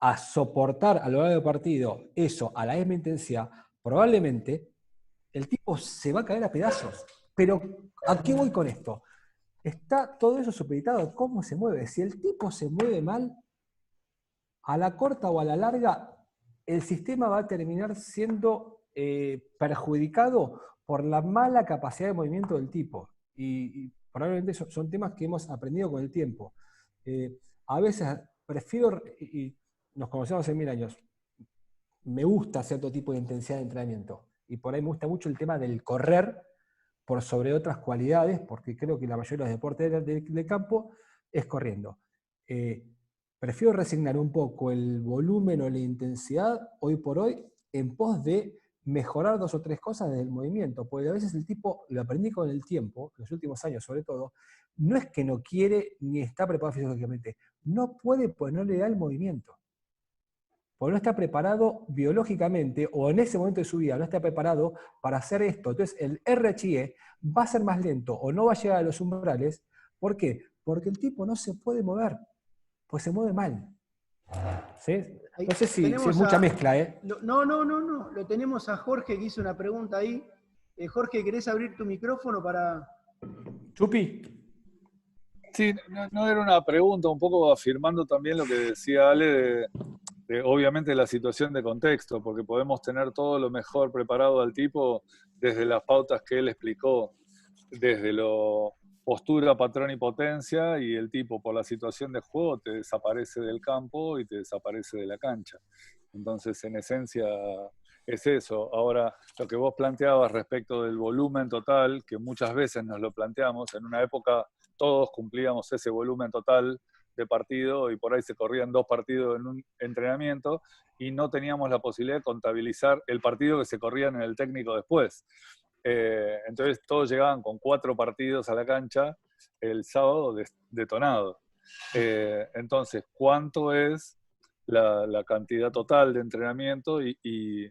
a soportar a lo largo del partido eso a la misma intensidad, probablemente el tipo se va a caer a pedazos. Pero, ¿a qué voy con esto? Está todo eso supeditado a cómo se mueve. Si el tipo se mueve mal, a la corta o a la larga, el sistema va a terminar siendo perjudicado por la mala capacidad de movimiento del tipo. Y probablemente son temas que hemos aprendido con el tiempo. A veces prefiero, y nos conocemos hace 1000 años, me gusta cierto tipo de intensidad de entrenamiento. Y por ahí me gusta mucho el tema del correr por sobre otras cualidades, porque creo que la mayoría de los deportes del campo es corriendo. prefiero resignar un poco el volumen o la intensidad hoy por hoy en pos de mejorar 2 o 3 cosas del movimiento, porque a veces el tipo, lo aprendí con el tiempo, los últimos años sobre todo, no es que no quiere ni está preparado fisiológicamente, no puede pues no le da el movimiento. Porque no está preparado biológicamente, o en ese momento de su vida no está preparado para hacer esto. Entonces el RHE va a ser más lento o no va a llegar a los umbrales. ¿Por qué? Porque el tipo no se puede mover, pues se mueve mal. ¿Sí? No sé si es mucha mezcla, ¿eh? No. Lo tenemos a Jorge que hizo una pregunta ahí. Jorge, ¿querés abrir tu micrófono para...? Chupi. Sí, no era una pregunta, un poco afirmando también lo que decía Ale obviamente la situación de contexto, porque podemos tener todo lo mejor preparado al tipo desde las pautas que él explicó, desde lo postura, patrón y potencia, y el tipo por la situación de juego te desaparece del campo y te desaparece de la cancha. Entonces, en esencia, es eso. Ahora, lo que vos planteabas respecto del volumen total, que muchas veces nos lo planteamos, en una época todos cumplíamos ese volumen total de partido y por ahí se corrían 2 partidos en un entrenamiento y no teníamos la posibilidad de contabilizar el partido que se corrían en el técnico después. Entonces todos llegaban con 4 partidos a la cancha el sábado detonado. Entonces, ¿cuánto es la cantidad total de entrenamiento? Y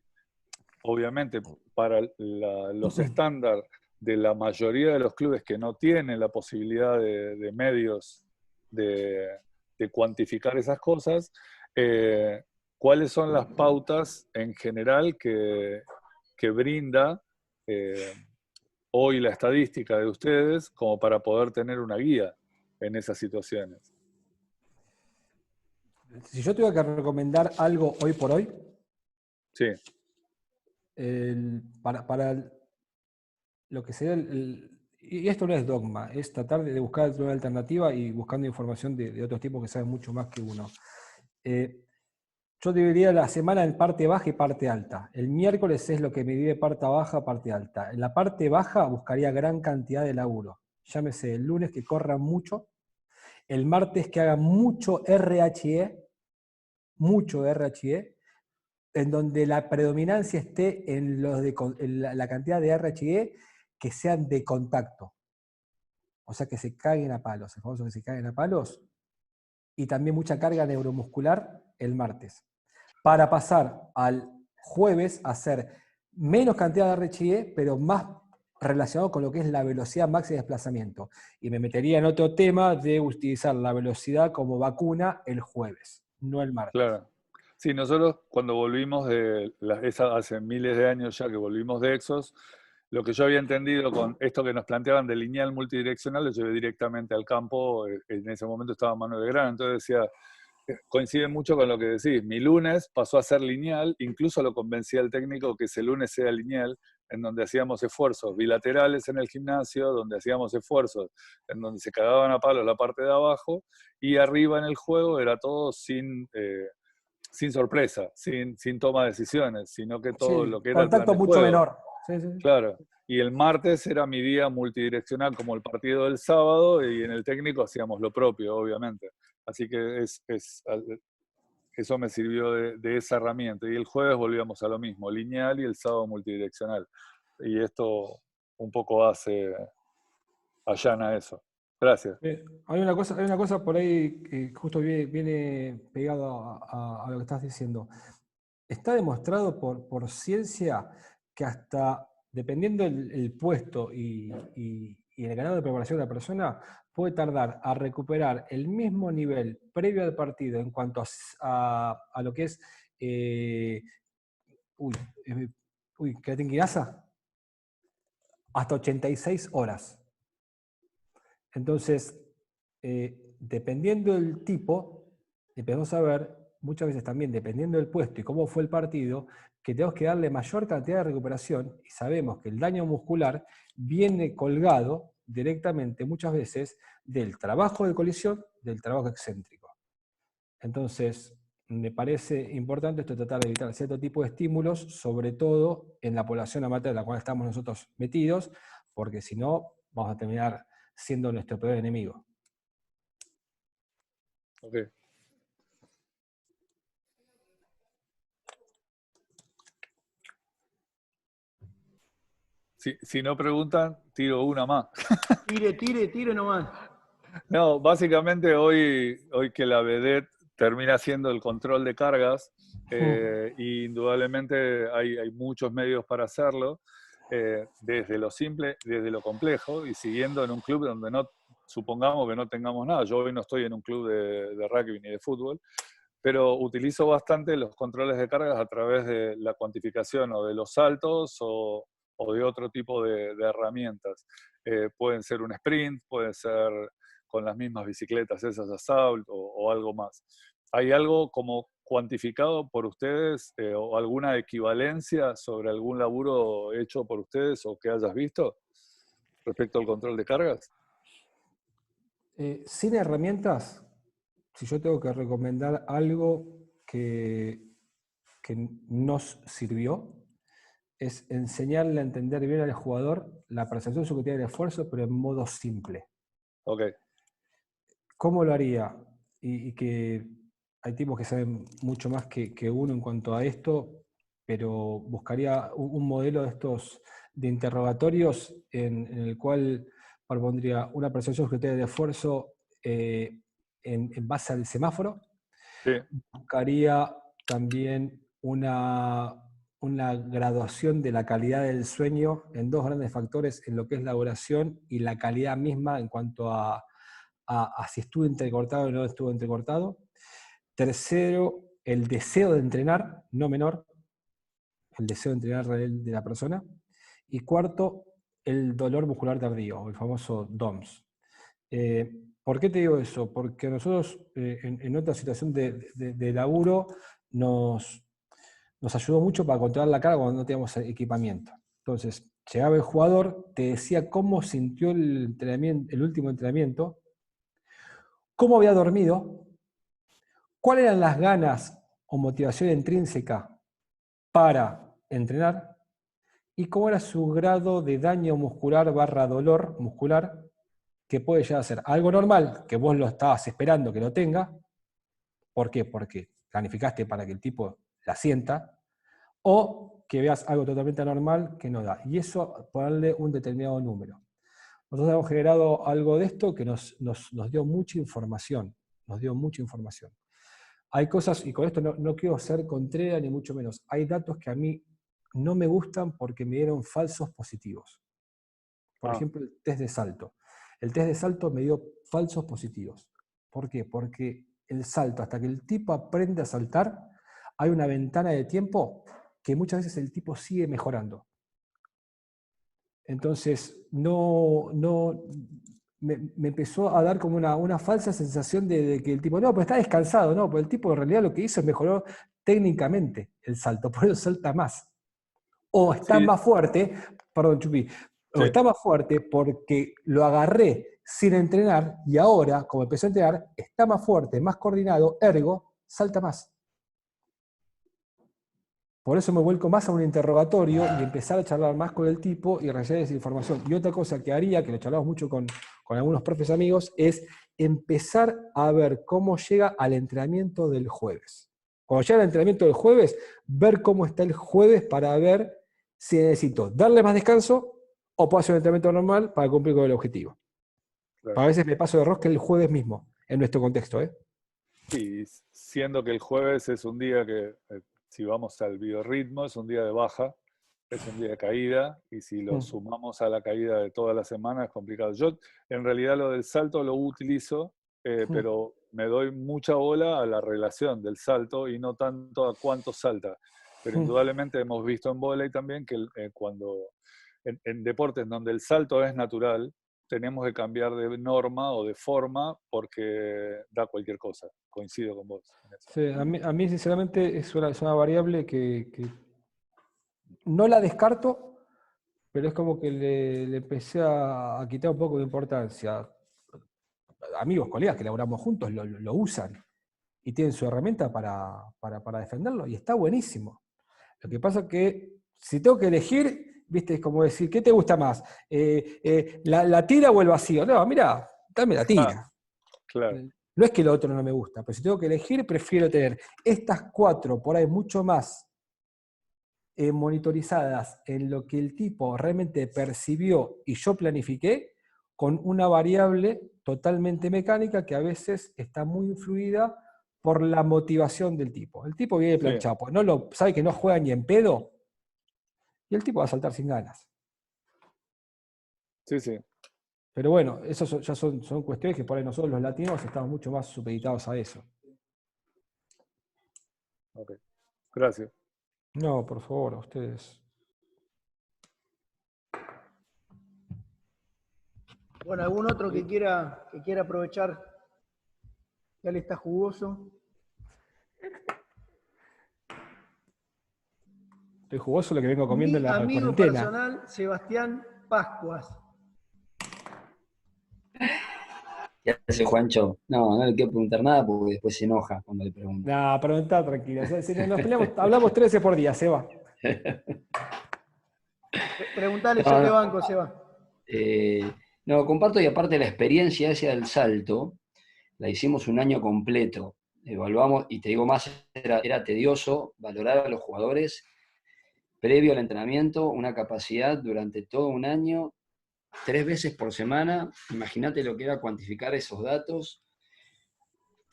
obviamente para los estándares de la mayoría de los clubes que no tienen la posibilidad de medios de cuantificar esas cosas, ¿cuáles son las pautas en general que brinda hoy la estadística de ustedes como para poder tener una guía en esas situaciones? Si yo tuviera que recomendar algo hoy por hoy, sí. Para lo que sería y esto no es dogma, es tratar de buscar una alternativa y buscando información de otros tipos que saben mucho más que uno. Yo dividiría la semana en parte baja y parte alta. El miércoles es lo que me divide parte baja, parte alta. En la parte baja buscaría gran cantidad de laburo. Llámese el lunes que corra mucho, el martes que haga mucho RHE, en donde la predominancia esté en la cantidad de RHE que sean de contacto. O sea, que se caguen a palos, el famoso que se caguen a palos. Y también mucha carga neuromuscular el martes. Para pasar al jueves a hacer menos cantidad de RHE, pero más relacionado con lo que es la velocidad máxima de desplazamiento. Y me metería en otro tema de utilizar la velocidad como vacuna el jueves, no el martes. Claro. Sí, nosotros cuando volvimos hace miles de años ya que volvimos de Exos, lo que yo había entendido con esto que nos planteaban de lineal multidireccional, lo llevé directamente al campo. En ese momento estaba Manuel Belgrano, entonces decía, coincide mucho con lo que decís. Mi lunes pasó a ser lineal, incluso lo convencí al técnico que ese lunes sea lineal, en donde hacíamos esfuerzos bilaterales en el gimnasio, donde hacíamos esfuerzos en donde se cagaban a palos la parte de abajo, y arriba en el juego era todo sin sorpresa, sin toma de decisiones, sino que todo lo que era el plan de mucho juego. menor. Sí. Claro. Y el martes era mi día multidireccional como el partido del sábado, y en el técnico hacíamos lo propio, obviamente. Así que eso me sirvió de esa herramienta. Y el jueves volvíamos a lo mismo, lineal, y el sábado multidireccional. Y esto un poco allana eso. Gracias. Hay una cosa por ahí que justo viene pegado a lo que estás diciendo. Está demostrado por ciencia que hasta dependiendo el puesto y el grado de preparación de la persona, puede tardar a recuperar el mismo nivel previo al partido en cuanto a lo que es creatinquinasa, hasta 86 horas. Entonces, dependiendo del tipo, empezamos a ver, muchas veces también, dependiendo del puesto y cómo fue el partido, que tenemos que darle mayor cantidad de recuperación, y sabemos que el daño muscular viene colgado directamente, muchas veces, del trabajo de colisión, del trabajo excéntrico. Entonces, me parece importante esto, tratar de evitar cierto tipo de estímulos, sobre todo en la población amateur en la cual estamos nosotros metidos, porque si no, vamos a terminar siendo nuestro peor enemigo. Okay. Si no preguntan, tiro una más. Tire nomás. No, básicamente hoy que la vedette termina haciendo el control de cargas, y indudablemente hay muchos medios para hacerlo, desde lo simple, desde lo complejo, y siguiendo en un club donde no, supongamos que no tengamos nada. Yo hoy no estoy en un club de rugby ni de fútbol, pero utilizo bastante los controles de cargas a través de la cuantificación o de los saltos o de otro tipo de herramientas. Pueden ser un sprint, pueden ser con las mismas bicicletas esas assault o algo más. ¿Hay algo como cuantificado por ustedes o alguna equivalencia sobre algún laburo hecho por ustedes o que hayas visto respecto al control de cargas? Sin herramientas, si yo tengo que recomendar algo que nos sirvió, es enseñarle a entender bien al jugador la percepción subjetiva del esfuerzo, pero en modo simple. Ok. ¿Cómo lo haría? Y que hay tipos que saben mucho más que uno en cuanto a esto, pero buscaría un modelo de estos de interrogatorios en el cual propondría una percepción subjetiva del esfuerzo en base al semáforo. Sí. Buscaría también una graduación de la calidad del sueño en dos grandes factores, en lo que es la duración y la calidad misma en cuanto a si estuvo entrecortado o no estuvo entrecortado. Tercero, el deseo de entrenar, no menor, el deseo de entrenar de la persona. Y cuarto, el dolor muscular tardío, el famoso DOMS. ¿Por qué te digo eso? Porque nosotros en otra situación de laburo nos ayudó mucho para controlar la carga cuando no teníamos equipamiento. Entonces, llegaba el jugador, te decía cómo sintió el último entrenamiento, cómo había dormido, cuáles eran las ganas o motivación intrínseca para entrenar y cómo era su grado de daño muscular / dolor muscular que puede llegar a ser algo normal, que vos lo estabas esperando que lo tenga. ¿Por qué? Porque planificaste para que el tipo la sienta, o que veas algo totalmente anormal que no da. Y eso, ponerle un determinado número. Nosotros hemos generado algo de esto que nos dio mucha información. Nos dio mucha información. Hay cosas, y con esto no quiero ser contrera ni mucho menos, hay datos que a mí no me gustan porque me dieron falsos positivos. Por ejemplo, el test de salto. El test de salto me dio falsos positivos. ¿Por qué? Porque el salto, hasta que el tipo aprende a saltar, hay una ventana de tiempo que muchas veces el tipo sigue mejorando. Entonces, me empezó a dar como una falsa sensación de que el tipo, no, pues está descansado, no, pues el tipo en realidad lo que hizo es mejoró técnicamente el salto, por eso salta más. O está más fuerte, perdón, Chupi, o está más fuerte porque lo agarré sin entrenar y ahora, como empezó a entrenar, está más fuerte, más coordinado, ergo, salta más. Por eso me vuelco más a un interrogatorio y empezar a charlar más con el tipo y recibir esa información. Y otra cosa que haría, que lo charlamos mucho con algunos profes amigos, es empezar a ver cómo llega al entrenamiento del jueves. Cuando llega al entrenamiento del jueves, ver cómo está el jueves para ver si necesito darle más descanso o puedo hacer un entrenamiento normal para cumplir con el objetivo. Claro. A veces me paso de rosca el jueves mismo, en nuestro contexto. Sí, siendo que el jueves es un día que, si vamos al biorritmo, es un día de baja, es un día de caída, y si lo sumamos a la caída de toda la semana es complicado. Yo, en realidad, lo del salto lo utilizo, pero me doy mucha bola a la relación del salto y no tanto a cuánto salta. Pero indudablemente hemos visto en vóley también que cuando en deportes donde el salto es natural, tenemos que cambiar de norma o de forma porque da cualquier cosa. Coincido con vos. Sí, a mí sinceramente es una variable que no la descarto, pero es como que le empecé a quitar un poco de importancia. Amigos, colegas que laburamos juntos lo usan y tienen su herramienta para defenderlo y está buenísimo. Lo que pasa es que si tengo que elegir, viste, es como decir, ¿qué te gusta más? ¿La tira o el vacío? No, mira, dame la tira. Claro. No es que lo otro no me gusta, pero si tengo que elegir, prefiero tener estas 4 por ahí mucho más monitorizadas en lo que el tipo realmente percibió y yo planifiqué, con una variable totalmente mecánica que a veces está muy influida por la motivación del tipo. El tipo viene planchado, pues sabe que no juega ni en pedo, y el tipo va a saltar sin ganas. Sí, sí. Pero bueno, eso ya son cuestiones que por ahí nosotros los latinos estamos mucho más supeditados a eso. Ok. Gracias. No, por favor, a ustedes. Bueno, ¿algún otro que quiera aprovechar que Ale está jugoso? Estoy jugoso lo que vengo comiendo Mi en la amigo cuarentena. personal, Sebastián Pascuas. ¿Qué hace Juancho? No le quiero preguntar nada porque después se enoja cuando le pregunto. Nah, pero está tranquilo. Si nos peleamos, hablamos 3 veces por día, Seba. Preguntale, yo No, te no. banco, Seba. No, comparto, y aparte la experiencia esa del salto, la hicimos un año completo. Evaluamos, y te digo más, era tedioso valorar a los jugadores previo al entrenamiento, una capacidad durante todo un año, 3 veces por semana. Imagínate lo que era cuantificar esos datos,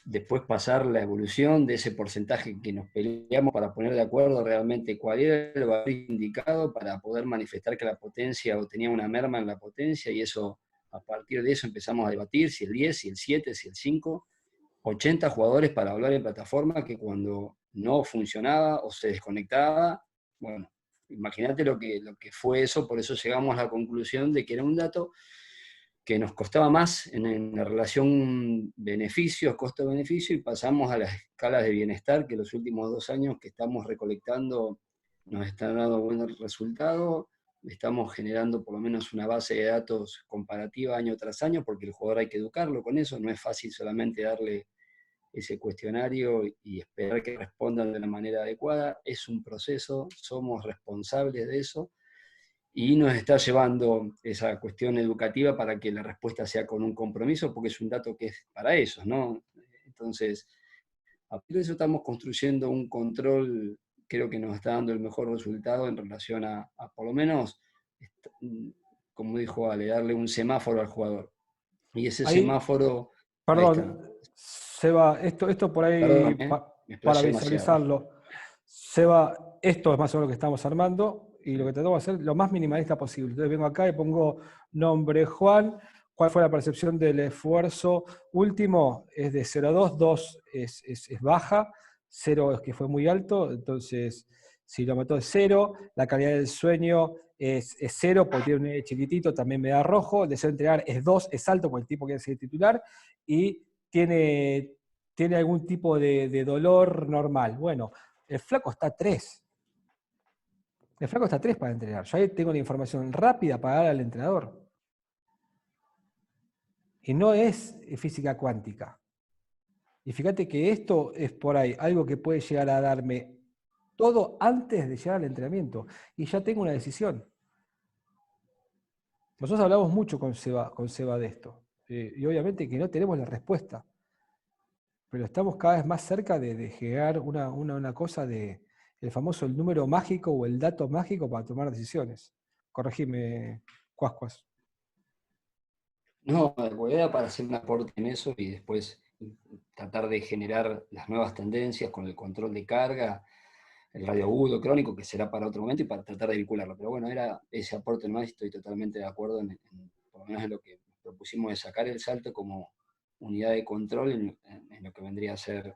después pasar la evolución de ese porcentaje que nos peleamos para poner de acuerdo realmente cuál era el valor indicado para poder manifestar que la potencia o tenía una merma en la potencia, y eso, a partir de eso empezamos a debatir si el 10, si el 7, si el 5, 80 jugadores para hablar en plataforma que cuando no funcionaba o se desconectaba, bueno, imagínate lo que fue eso. Por eso llegamos a la conclusión de que era un dato que nos costaba más en la relación beneficios, costo-beneficio, y pasamos a las escalas de bienestar que los últimos 2 años que estamos recolectando nos están dando buenos resultados. Estamos generando por lo menos una base de datos comparativa año tras año, porque el jugador hay que educarlo con eso. No es fácil solamente darle ese cuestionario y esperar que respondan de la manera adecuada. Es un proceso, somos responsables de eso, y nos está llevando esa cuestión educativa para que la respuesta sea con un compromiso, porque es un dato que es para ellos, ¿no? Entonces, a partir de eso estamos construyendo un control, creo que nos está dando el mejor resultado en relación a por lo menos, como dijo Ale, darle un semáforo al jugador. Y ese Ahí, semáforo, ahí está. perdón, Seba, esto por ahí, Perdón, me para explayé demasiado. visualizarlo. Seba, esto es más o menos lo que estamos armando, y lo que tratamos de hacer lo más minimalista posible. Entonces vengo acá y pongo nombre Juan, cuál fue la percepción del esfuerzo último, es de 0,2, 2 es baja, 0 es que fue muy alto, entonces si lo mató es 0, la calidad del sueño es 0, porque tiene un E chiquitito, también me da rojo, el deseo de entregar es 2, es alto, porque el tipo quiere ser titular, y tiene algún tipo de dolor normal. Bueno, el flaco está 3. El flaco está 3 para entrenar. Yo ahí tengo la información rápida para dar al entrenador. Y no es física cuántica. Y fíjate que esto es por ahí algo que puede llegar a darme todo antes de llegar al entrenamiento. Y ya tengo una decisión. Nosotros hablamos mucho con Seba de esto. Y obviamente que no tenemos la respuesta. Pero estamos cada vez más cerca de llegar una cosa de el famoso el número mágico o el dato mágico para tomar decisiones. Corregime, Cuascuas. No, era para hacer un aporte en eso y después tratar de generar las nuevas tendencias con el control de carga, el radio agudo crónico, que será para otro momento, y para tratar de vincularlo. Pero bueno, era ese aporte nomás, y estoy totalmente de acuerdo por lo menos en lo que propusimos de sacar el salto como unidad de control en lo que vendría a ser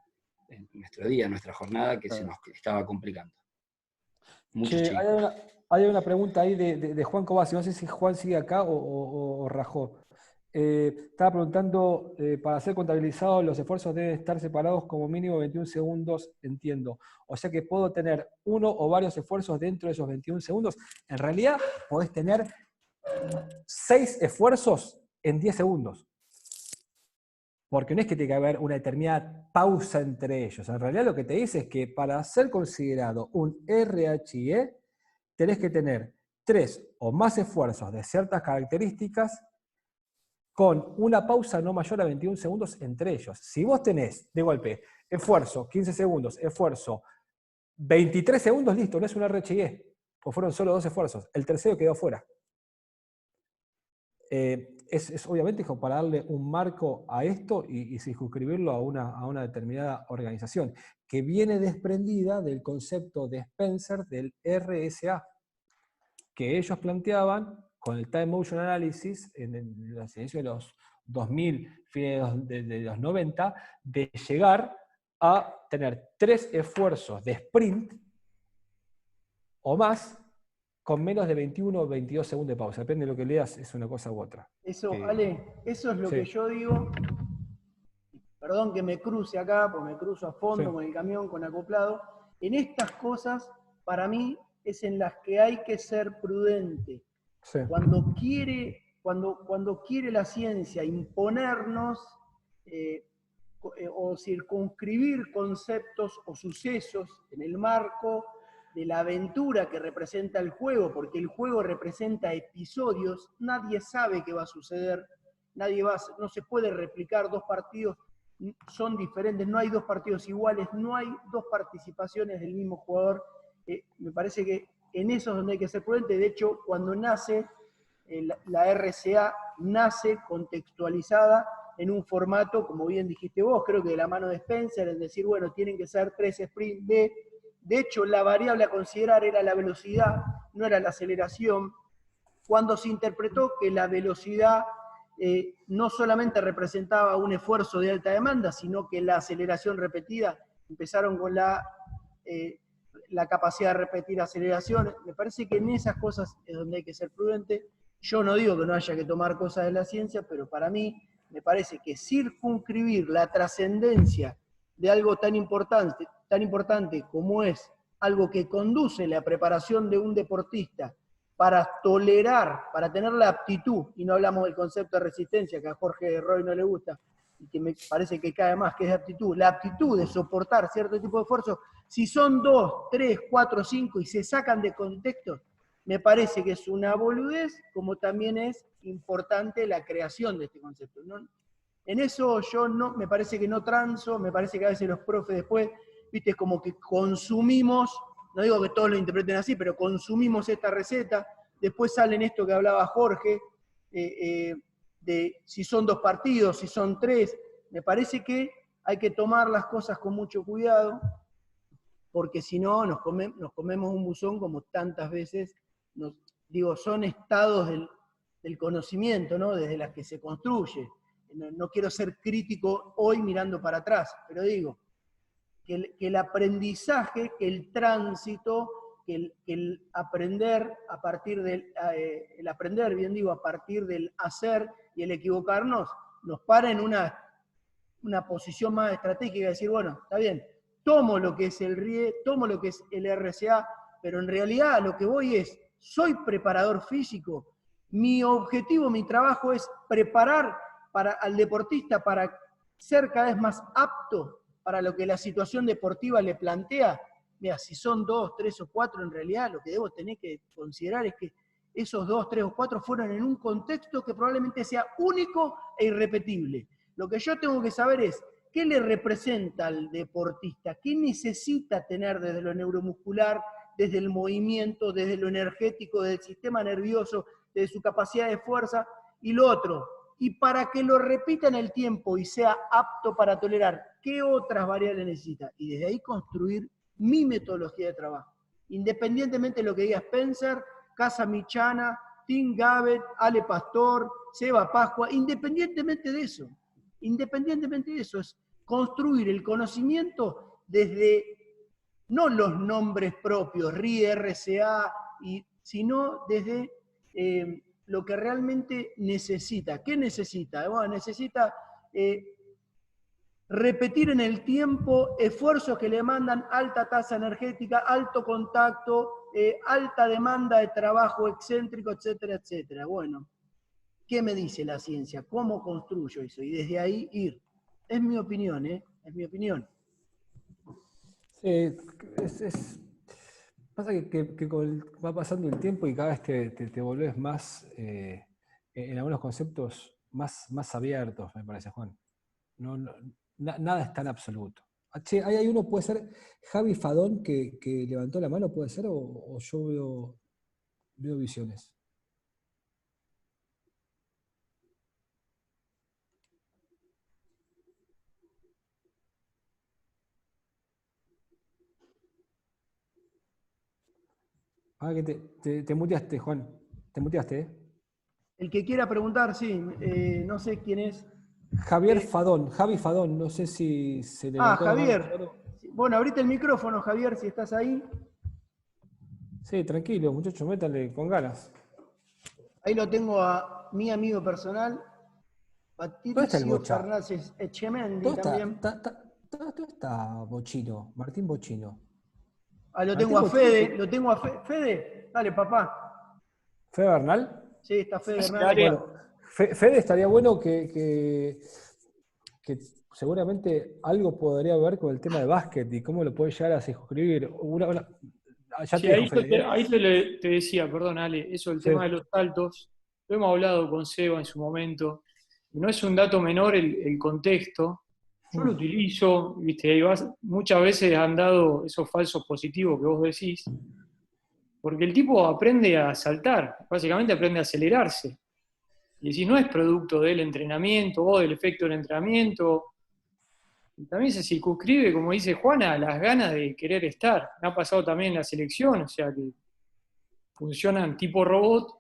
en nuestro día, nuestra jornada, que se nos estaba complicando. Che, hay una pregunta ahí de Juan Cobasi, no sé si Juan sigue acá o rajó. Estaba preguntando, para ser contabilizados los esfuerzos deben estar separados como mínimo 21 segundos, entiendo. O sea que puedo tener uno o varios esfuerzos dentro de esos 21 segundos. En realidad podés tener 6 esfuerzos en 10 segundos. Porque no es que tiene que haber una determinada pausa entre ellos. En realidad lo que te dice es que para ser considerado un RHE tenés que tener 3 o más esfuerzos de ciertas características con una pausa no mayor a 21 segundos entre ellos. Si vos tenés, de golpe, esfuerzo, 15 segundos, esfuerzo, 23 segundos, listo, no es un RHIE, pues fueron solo 2 esfuerzos. El tercero quedó fuera. Es obviamente como para darle un marco a esto y circunscribirlo a una determinada organización, que viene desprendida del concepto de Spencer del RSA, que ellos planteaban con el Time Motion Analysis en los inicios de los 2000, fines de los 90, de llegar a tener 3 esfuerzos de sprint o más con menos de 21 o 22 segundos de pausa. Depende de lo que leas, es una cosa u otra. Eso, Ale, eso es lo Sí. que yo digo. Perdón que me cruce acá, porque me cruzo a fondo Sí. con el camión, con acoplado. En estas cosas, para mí, es en las que hay que ser prudente. Sí. Cuando quiere la ciencia imponernos o circunscribir conceptos o sucesos en el marco de la aventura que representa el juego, porque el juego representa episodios, nadie sabe qué va a suceder, no se puede replicar 2 partidos, son diferentes, no hay 2 partidos iguales, no hay 2 participaciones del mismo jugador. Me parece que en eso es donde hay que ser prudente. De hecho, cuando nace la RCA, nace contextualizada en un formato, como bien dijiste vos, creo que de la mano de Spencer, en decir, bueno, tienen que ser 3 sprints de hecho, la variable a considerar era la velocidad, no era la aceleración. Cuando se interpretó que la velocidad no solamente representaba un esfuerzo de alta demanda, sino que la aceleración repetida, empezaron con la capacidad de repetir aceleración. Me parece que en esas cosas es donde hay que ser prudente. Yo no digo que no haya que tomar cosas de la ciencia, pero para mí me parece que circunscribir la trascendencia de algo tan importante como es algo que conduce la preparación de un deportista para tolerar, para tener la aptitud, y no hablamos del concepto de resistencia, que a Jorge Roy no le gusta, y que me parece que cae más, que es de aptitud, la aptitud de soportar cierto tipo de esfuerzo, si son 2, 3, 4, 5 y se sacan de contexto, me parece que es una boludez, como también es importante la creación de este concepto. ¿No? En eso yo no, me parece que no transo, me parece que a veces los profes después, viste, como que consumimos, no digo que todos lo interpreten así, pero consumimos esta receta, después salen esto que hablaba Jorge, de si son 2 partidos, si son 3, me parece que hay que tomar las cosas con mucho cuidado, porque si no nos comemos un buzón como tantas veces, son estados del conocimiento, ¿no? Desde las que se construye. No quiero ser crítico hoy mirando para atrás, pero digo, que el aprendizaje, que el tránsito, que el aprender a partir del, el aprender, bien digo, a partir del hacer y el equivocarnos, nos para en una posición más estratégica, de decir, bueno, está bien, tomo lo que es el RIE, tomo lo que es el RCA, pero en realidad a lo que voy es, soy preparador físico, mi objetivo, mi trabajo es preparar al deportista para ser cada vez más apto para lo que la situación deportiva le plantea. Mira, si son 2, 3 o 4, en realidad lo que debo tener que considerar es que esos 2, 3 o 4 fueron en un contexto que probablemente sea único e irrepetible. Lo que yo tengo que saber es qué le representa al deportista, qué necesita tener desde lo neuromuscular, desde el movimiento, desde lo energético, desde el sistema nervioso, desde su capacidad de fuerza, y lo otro, y para que lo repita en el tiempo y sea apto para tolerar, ¿qué otras variables necesita? Y desde ahí construir mi metodología de trabajo. Independientemente de lo que diga Spencer, Casa Michana, Tim Gabbett, Ale Pastor, Seba Pascua, independientemente de eso, es construir el conocimiento desde, no los nombres propios, RIE, RCA, sino desde lo que realmente necesita. ¿Qué necesita? Bueno, necesita repetir en el tiempo esfuerzos que le demandan alta tasa energética, alto contacto, alta demanda de trabajo excéntrico, etcétera, etcétera. Bueno, ¿qué me dice la ciencia? ¿Cómo construyo eso? Y desde ahí ir. Es mi opinión, ¿eh? Es mi opinión. Pasa que va pasando el tiempo y cada vez te volvés más, en algunos conceptos, más abiertos, me parece, Juan. Nada es tan absoluto. Che, hay uno, puede ser Javi Fadón, que levantó la mano, ¿puede ser? ¿O yo veo visiones? Ah, que te muteaste, Juan. Te muteaste, ¿eh? El que quiera preguntar, sí, no sé quién es. Javier Fadón, Javi Fadón, no sé si se Ah, levantó la mano. Javier. Bueno, abrite el micrófono, Javier, si estás ahí. Sí, tranquilo, muchachos, métanle con ganas. Ahí lo tengo a mi amigo personal, ¿Dónde está el Patricio Bocha? Fernández Echemendi ¿Dónde también. dónde está Bochino? Martín Bochino. Ah, lo Martín tengo a Bochino, Fede, Fede, dale, papá. ¿Fede Bernal? Sí, está Fede Sí, Hernán. dale. Bueno, Fede estaría bueno que seguramente algo podría ver con el tema de básquet y cómo lo puede llegar a suscribir. Ya Sí, te dejo, Fede, ¿eh? ahí te decía, perdón, Ale, eso, el Sí. tema de los saltos, lo hemos hablado con Seba en su momento, y no es un dato menor el contexto. Yo lo utilizo, viste, muchas veces han dado esos falsos positivos que vos decís, porque el tipo aprende a saltar, básicamente aprende a acelerarse. Y si no es producto del entrenamiento o del efecto del entrenamiento, también se circunscribe, como dice Juana, a las ganas de querer estar. Me ha pasado también en la selección, o sea que funcionan tipo robot,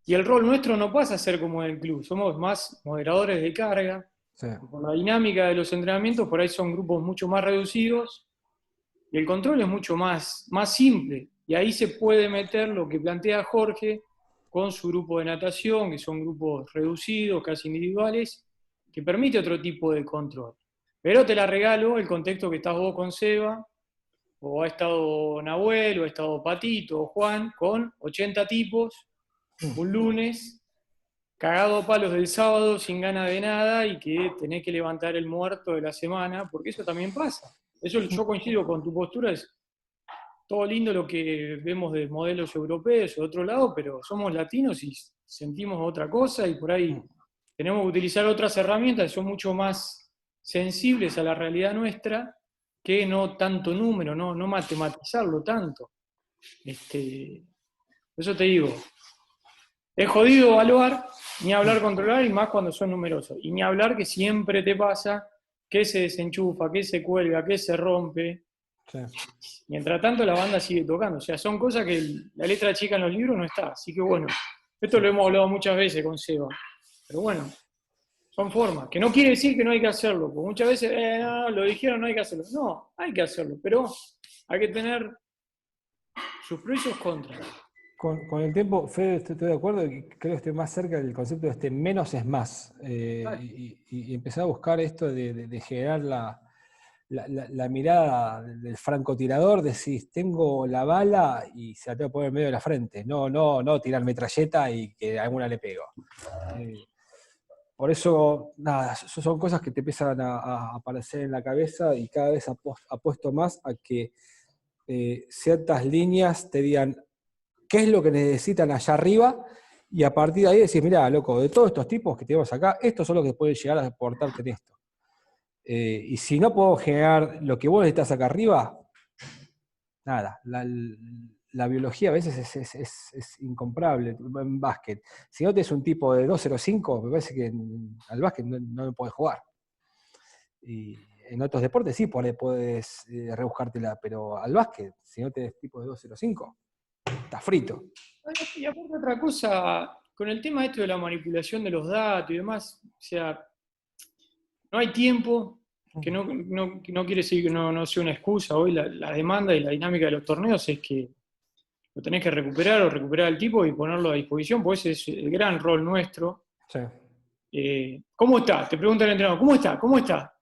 y el rol nuestro no pasa a ser como en el club, somos más moderadores de carga, Sí. por la dinámica de los entrenamientos, por ahí son grupos mucho más reducidos, y el control es mucho más simple, y ahí se puede meter lo que plantea Jorge con su grupo de natación, que son grupos reducidos, casi individuales, que permite otro tipo de control. Pero te la regalo el contexto que estás vos con Seba, o ha estado Nahuel, o ha estado Patito, o Juan, con 80 tipos, un lunes, cagado a palos del sábado, sin ganas de nada, y que tenés que levantar el muerto de la semana, porque eso también pasa. Eso yo coincido con tu postura, es todo lindo lo que vemos de modelos europeos o de otro lado, pero somos latinos y sentimos otra cosa, y por ahí tenemos que utilizar otras herramientas que son mucho más sensibles a la realidad nuestra, que no tanto número, no matematizarlo tanto. Por eso te digo, es jodido evaluar, ni hablar controlar, y más cuando son numerosos. Y ni hablar que siempre te pasa que se desenchufa, que se cuelga, que se rompe. Sí. Mientras tanto la banda sigue tocando. O sea, son cosas que la letra chica en los libros no está. Así que bueno, esto lo hemos hablado muchas veces con Seba. Pero bueno, son formas. Que no quiere decir que no hay que hacerlo. Porque muchas veces, no, lo dijeron, no hay que hacerlo. No, hay que hacerlo. Pero hay que tener sus pros y sus contras. Con el tiempo, Fede, estoy de acuerdo, y creo que estoy más cerca del concepto de menos es más. Y empezar a buscar esto de generar la mirada del francotirador, decís, tengo la bala y se la tengo que poner en medio de la frente. No tirar metralleta y que a alguna le pego. Por eso, nada, son cosas que te empiezan a aparecer en la cabeza, y cada vez apuesto más a que ciertas líneas te digan qué es lo que necesitan allá arriba, y a partir de ahí decís, mirá, loco, de todos estos tipos que tenemos acá, estos son los que pueden llegar a aportarte en esto. Y si no puedo generar lo que vos necesitas acá arriba, nada, la biología a veces es incomparable en básquet. Si no tenés un tipo de 2.05, me parece que al básquet no podés jugar. Y en otros deportes sí, puedes rebuscártela, pero al básquet, si no tenés tipo de 2.05, está frito. Y aparte otra cosa, con el tema esto de la manipulación de los datos y demás, o sea, no hay tiempo, que no quiere decir que no sea una excusa. Hoy la demanda y la dinámica de los torneos es que lo tenés que recuperar o recuperar al tipo y ponerlo a disposición, porque ese es el gran rol nuestro. Sí. ¿Cómo está? Te pregunta el entrenador, ¿cómo está? ¿Cómo está?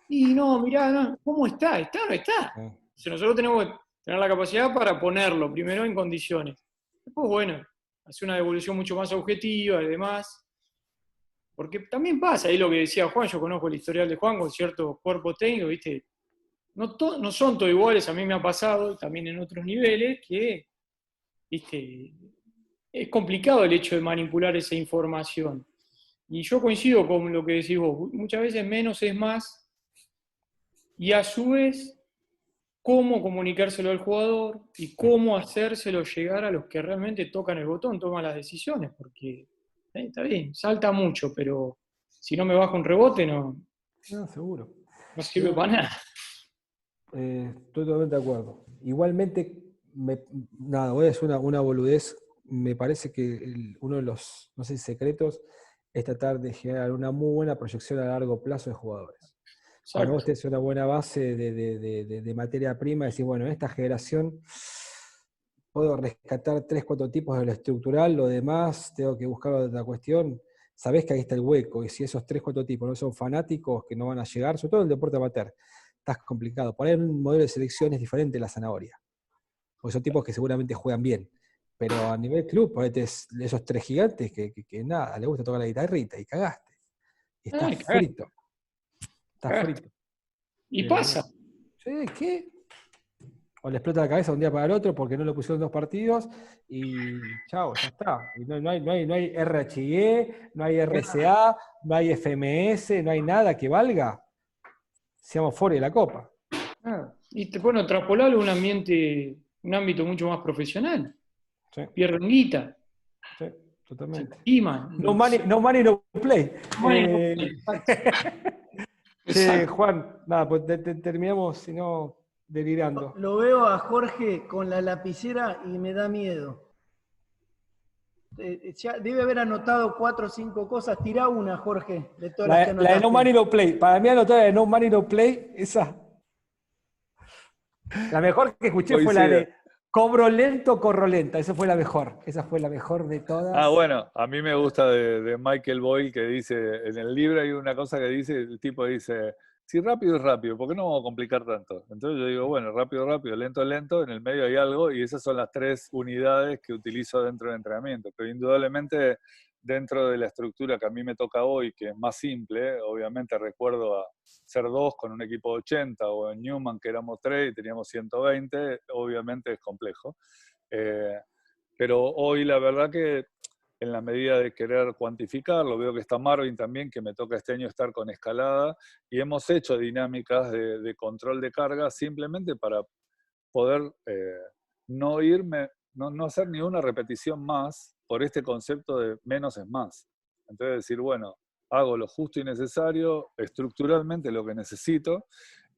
Y no, mirá, no, ¿cómo está? ¿Está o no está? Sí. O sea, nosotros tenemos que tener la capacidad para ponerlo primero en condiciones. Después, bueno, hacer una devolución mucho más objetiva y demás. Porque también pasa, ahí lo que decía Juan, yo conozco el historial de Juan con cierto cuerpo técnico, ¿viste? No son todos iguales, a mí me ha pasado, también en otros niveles, que, ¿viste? Es complicado el hecho de manipular esa información. Y yo coincido con lo que decís vos, muchas veces menos es más, y a su vez cómo comunicárselo al jugador y cómo hacérselo llegar a los que realmente tocan el botón, toman las decisiones, porque está bien, salta mucho, pero si no me baja un rebote no No, seguro. sirve para nada. Estoy totalmente de acuerdo. Igualmente, nada, voy a decir una boludez. Me parece que uno de los, no sé, secretos es tratar de generar una muy buena proyección a largo plazo de jugadores. Cuando vos tenés una buena base de materia prima, decís, bueno, en esta generación puedo rescatar 3, 4 tipos de lo estructural, lo demás tengo que buscar otra cuestión. Sabés que ahí está el hueco, y si esos 3, 4 tipos no son fanáticos, que no van a llegar, sobre todo en el deporte amateur, estás complicado. Por ahí un modelo de selección es diferente de la zanahoria, porque son tipos que seguramente juegan bien. Pero a nivel club, por ahí tenés esos 3 gigantes que nada, les gusta tocar la guitarrita y cagaste. Y estás frito. Estás frito. Y pasa. Sí, ¿qué? O le explota la cabeza de un día para el otro porque no lo pusieron 2 partidos y chao, ya está. Y no hay RHIE, no hay RCA, no hay FMS, no hay nada que valga. Seamos fuera de la Copa. Y bueno, traspolarlo a un ambiente, un ámbito mucho más profesional. Sí. Pierden guita. Sí, totalmente. No money, no play. Exacto. Juan, nada, pues terminamos, si no, delirando. Lo veo a Jorge con la lapicera y me da miedo. Ya debe haber anotado 4 o 5 cosas. Tirá una, Jorge, de todas las que anotaste. La de No Money, No Play. Para mí anotar la de No Money, No Play, esa. La mejor que escuché fue la de Cobro lento, corro lenta. Esa fue la mejor. Esa fue la mejor de todas. Bueno, a mí me gusta de Michael Boyle, que dice, en el libro hay una cosa que dice, el tipo dice, si rápido es rápido, ¿por qué no vamos a complicar tanto? Entonces yo digo, bueno, rápido, rápido, lento, lento, en el medio hay algo, y esas son las 3 unidades que utilizo dentro del entrenamiento. Pero indudablemente, dentro de la estructura que a mí me toca hoy, que es más simple, obviamente recuerdo a ser 2 con un equipo de 80, o en Newman que éramos 3 y teníamos 120, obviamente es complejo. Pero hoy la verdad que en la medida de querer cuantificarlo, veo que está Marvin también, que me toca este año estar con escalada, y hemos hecho dinámicas de control de carga simplemente para poder no hacer ni una repetición más por este concepto de menos es más. Entonces decir, bueno, hago lo justo y necesario, estructuralmente lo que necesito,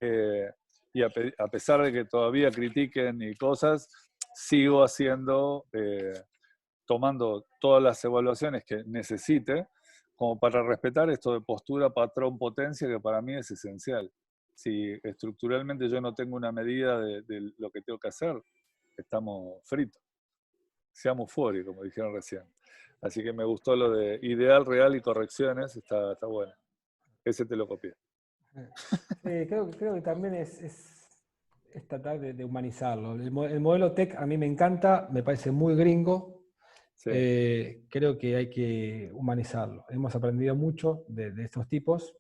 y a pesar de que todavía critiquen y cosas, sigo haciendo, tomando todas las evaluaciones que necesite, como para respetar esto de postura, patrón, potencia, que para mí es esencial. Si estructuralmente yo no tengo una medida de lo que tengo que hacer, estamos fritos. Seamos fuori, como dijeron recién. Así que me gustó lo de ideal, real y correcciones, está bueno. Ese te lo copié. Creo que también es tratar de humanizarlo. El modelo tech a mí me encanta, me parece muy gringo. Sí. Creo que hay que humanizarlo. Hemos aprendido mucho de estos tipos,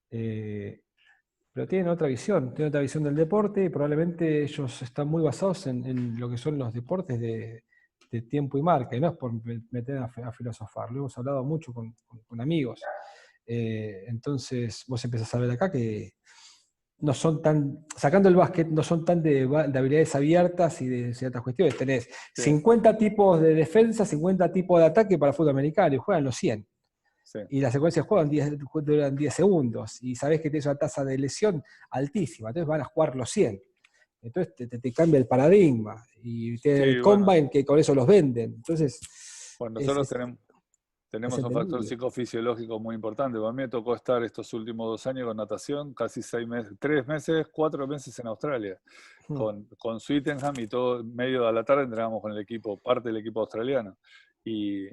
pero tienen otra visión del deporte, y probablemente ellos están muy basados en lo que son los deportes de tiempo y marca, y no es por meter a filosofar, lo hemos hablado mucho con amigos. Entonces vos empezás a ver acá que no son tan, sacando el básquet, no son tan de habilidades abiertas y de ciertas cuestiones. Tenés 50 tipos de defensa, 50 tipos de ataque para fútbol americano, y juegan los 100. Sí. Y las secuencias duran 10 segundos, y sabés que tenés una tasa de lesión altísima, entonces van a jugar los 100. Entonces te cambia el paradigma, y tienen el combine, que con eso los venden. Entonces, bueno, nosotros tenemos un factor psicofisiológico muy importante. A mí me tocó estar estos últimos 2 años con natación, casi 6 meses, 3 meses, 4 meses en Australia, con Swettenham, y todo, medio de la tarde entrenamos con el equipo, parte del equipo australiano. Y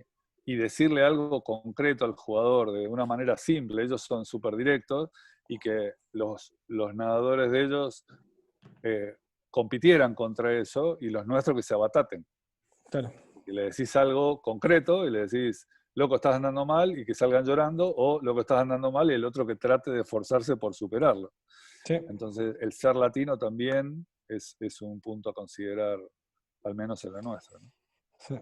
decirle algo concreto al jugador de una manera simple, ellos son súper directos, y que los nadadores de ellos compitieran contra eso, y los nuestros que se abataten. Claro. Y le decís algo concreto, y le decís, loco, estás andando mal, y que salgan llorando, o loco, estás andando mal, y el otro que trate de esforzarse por superarlo. Sí. Entonces, el ser latino también es un punto a considerar, al menos en la nuestra, ¿no? Sí.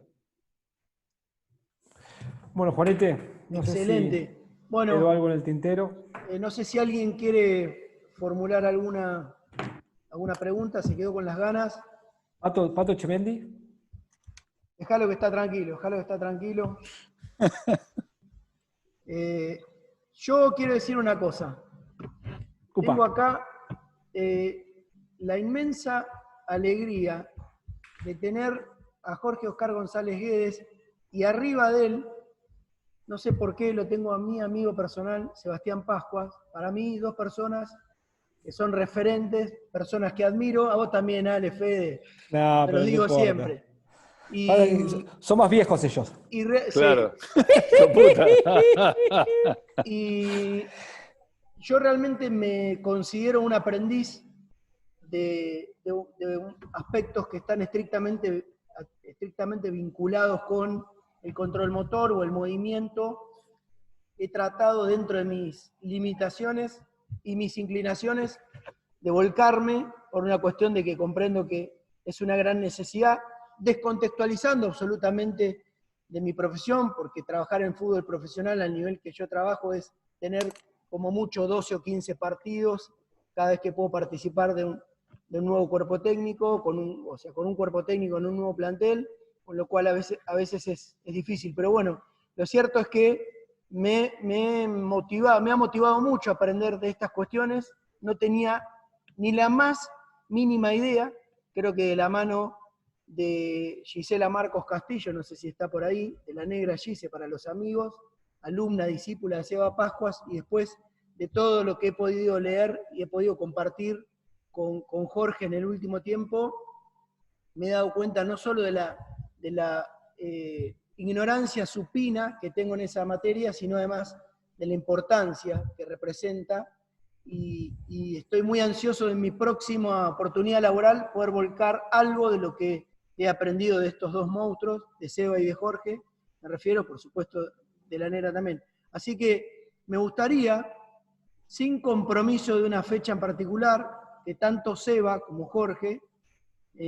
Bueno, Juanete, no excelente. Sé si quedó algo en el tintero. No sé si alguien quiere formular alguna pregunta, se quedó con las ganas. Pato Chemendi. Dejalo que está tranquilo. Yo quiero decir una cosa. Upa. Tengo acá la inmensa alegría de tener a Jorge Oscar González Guedes y arriba de él, no sé por qué, lo tengo a mi amigo personal, Sebastián Pascuas. Para mí, dos personas que son referentes, personas que admiro. A vos también, Ale, Fede. No, Te pero lo no digo importa. siempre. Y, Son más viejos ellos. Claro. sí. Hijo puta. Y yo realmente me considero un aprendiz de aspectos que están estrictamente vinculados con el control motor o el movimiento. He tratado dentro de mis limitaciones y mis inclinaciones de volcarme por una cuestión de que comprendo que es una gran necesidad, descontextualizando absolutamente de mi profesión, porque trabajar en fútbol profesional al nivel que yo trabajo es tener como mucho 12 o 15 partidos cada vez que puedo participar de un nuevo cuerpo técnico, con un cuerpo técnico en un nuevo plantel, con lo cual a veces es difícil. Pero bueno, lo cierto es que me ha motivado mucho a aprender de estas cuestiones. No tenía ni la más mínima idea, creo que de la mano de Gisela Marcos Castillo, no sé si está por ahí, de la negra Gise para los amigos, alumna, discípula de Seba Pascuas, y después de todo lo que he podido leer y he podido compartir con Jorge en el último tiempo, me he dado cuenta no solo de la ignorancia supina que tengo en esa materia, sino además de la importancia que representa, y estoy muy ansioso en mi próxima oportunidad laboral poder volcar algo de lo que he aprendido de estos dos monstruos, de Seba y de Jorge, me refiero, por supuesto, de la negra también. Así que me gustaría, sin compromiso de una fecha en particular, que tanto Seba como Jorge,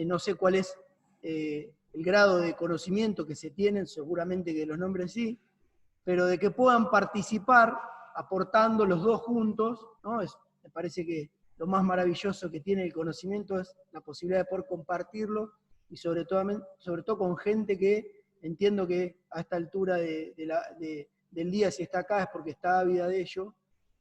no sé cuál es el grado de conocimiento que se tienen, seguramente que los nombres sí, pero de que puedan participar aportando los dos juntos, ¿no? Me parece que lo más maravilloso que tiene el conocimiento es la posibilidad de poder compartirlo, y sobre todo con gente que entiendo que a esta altura del día, si está acá, es porque está ávida de ello,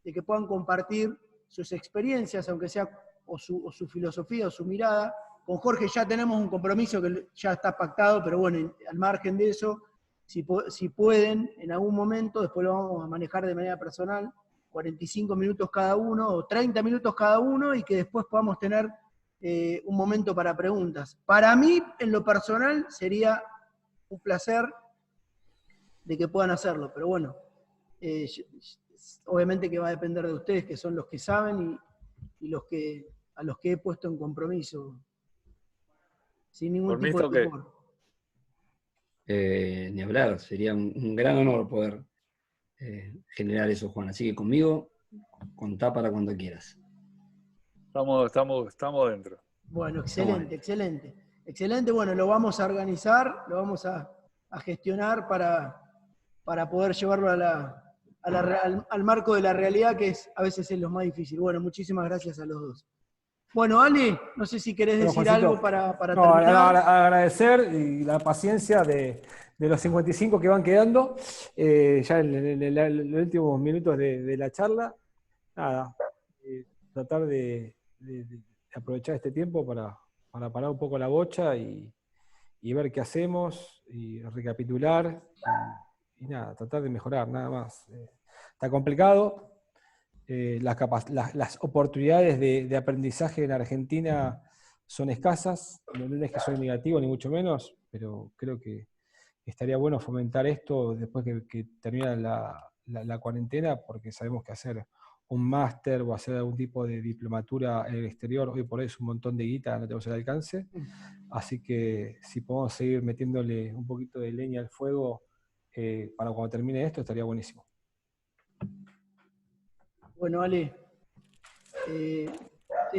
de que puedan compartir sus experiencias, aunque sea o su filosofía o su mirada. Con Jorge ya tenemos un compromiso que ya está pactado, pero bueno, al margen de eso, si pueden, en algún momento, después lo vamos a manejar de manera personal, 45 minutos cada uno o 30 minutos cada uno, y que después podamos tener un momento para preguntas. Para mí, en lo personal, sería un placer de que puedan hacerlo, pero bueno, obviamente que va a depender de ustedes, que son los que saben y a los que he puesto en compromiso, sin ningún Por mí tipo está de ok. temor. Ni hablar, sería un gran honor poder generar eso, Juan. Así que conmigo, contá para cuando quieras. Estamos dentro. Bueno, excelente. Bueno, lo vamos a organizar, lo vamos a gestionar para poder llevarlo al marco de la realidad, que a veces es lo más difícil. Bueno, muchísimas gracias a los dos. Bueno, Ale, no sé si querés decir Juancito, algo para no, terminar. agradecer y la paciencia de los 55 que van quedando, ya en los últimos minutos de la charla. Nada, tratar de aprovechar este tiempo para parar un poco la bocha y ver qué hacemos, y recapitular, y nada, tratar de mejorar, nada más. Está complicado. Las oportunidades de aprendizaje en Argentina son escasas, no es que soy negativo ni mucho menos, pero creo que estaría bueno fomentar esto después que termine la cuarentena, porque sabemos que hacer un máster o hacer algún tipo de diplomatura en el exterior hoy por hoy es un montón de guita, no tenemos el alcance, así que si podemos seguir metiéndole un poquito de leña al fuego para cuando termine esto, estaría buenísimo. Bueno, Ale, sí,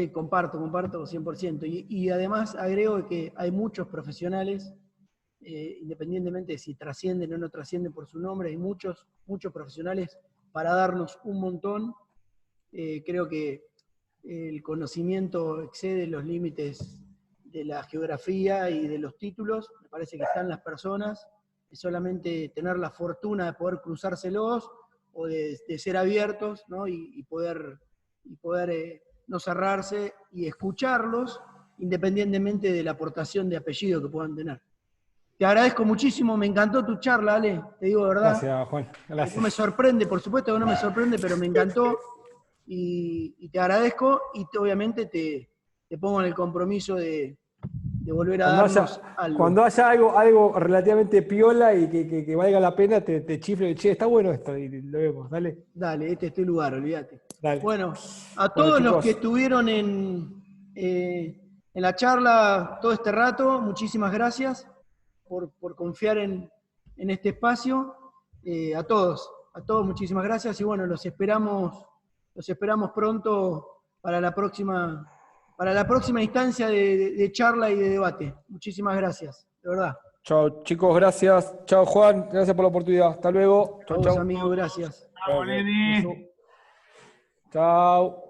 comparto 100%. Y además agrego que hay muchos profesionales, independientemente de si trascienden o no trascienden por su nombre, hay muchos profesionales para darnos un montón. Creo que el conocimiento excede los límites de la geografía y de los títulos, me parece que están las personas, es solamente tener la fortuna de poder cruzárselos o de ser abiertos, ¿no? y poder no cerrarse y escucharlos independientemente de la aportación de apellido que puedan tener. Te agradezco muchísimo, me encantó tu charla, Ale, te digo de verdad. Gracias, Juan. Gracias. No me sorprende, por supuesto que no me sorprende, pero me encantó y te agradezco y obviamente te pongo en el compromiso de volver a darnos algo. Cuando haya algo relativamente piola y que valga la pena, te chiflo y che, está bueno esto y lo vemos, dale. Dale, este es tu lugar, olvídate. Dale. Bueno, a todos los que estuvieron en la charla todo este rato, muchísimas gracias por confiar en este espacio. A todos muchísimas gracias y bueno, los esperamos pronto para la próxima instancia de charla y de debate. Muchísimas gracias, de verdad. Chao, chicos, gracias. Chao, Juan, gracias por la oportunidad. Hasta luego. Chao, Amigos, gracias. Chao.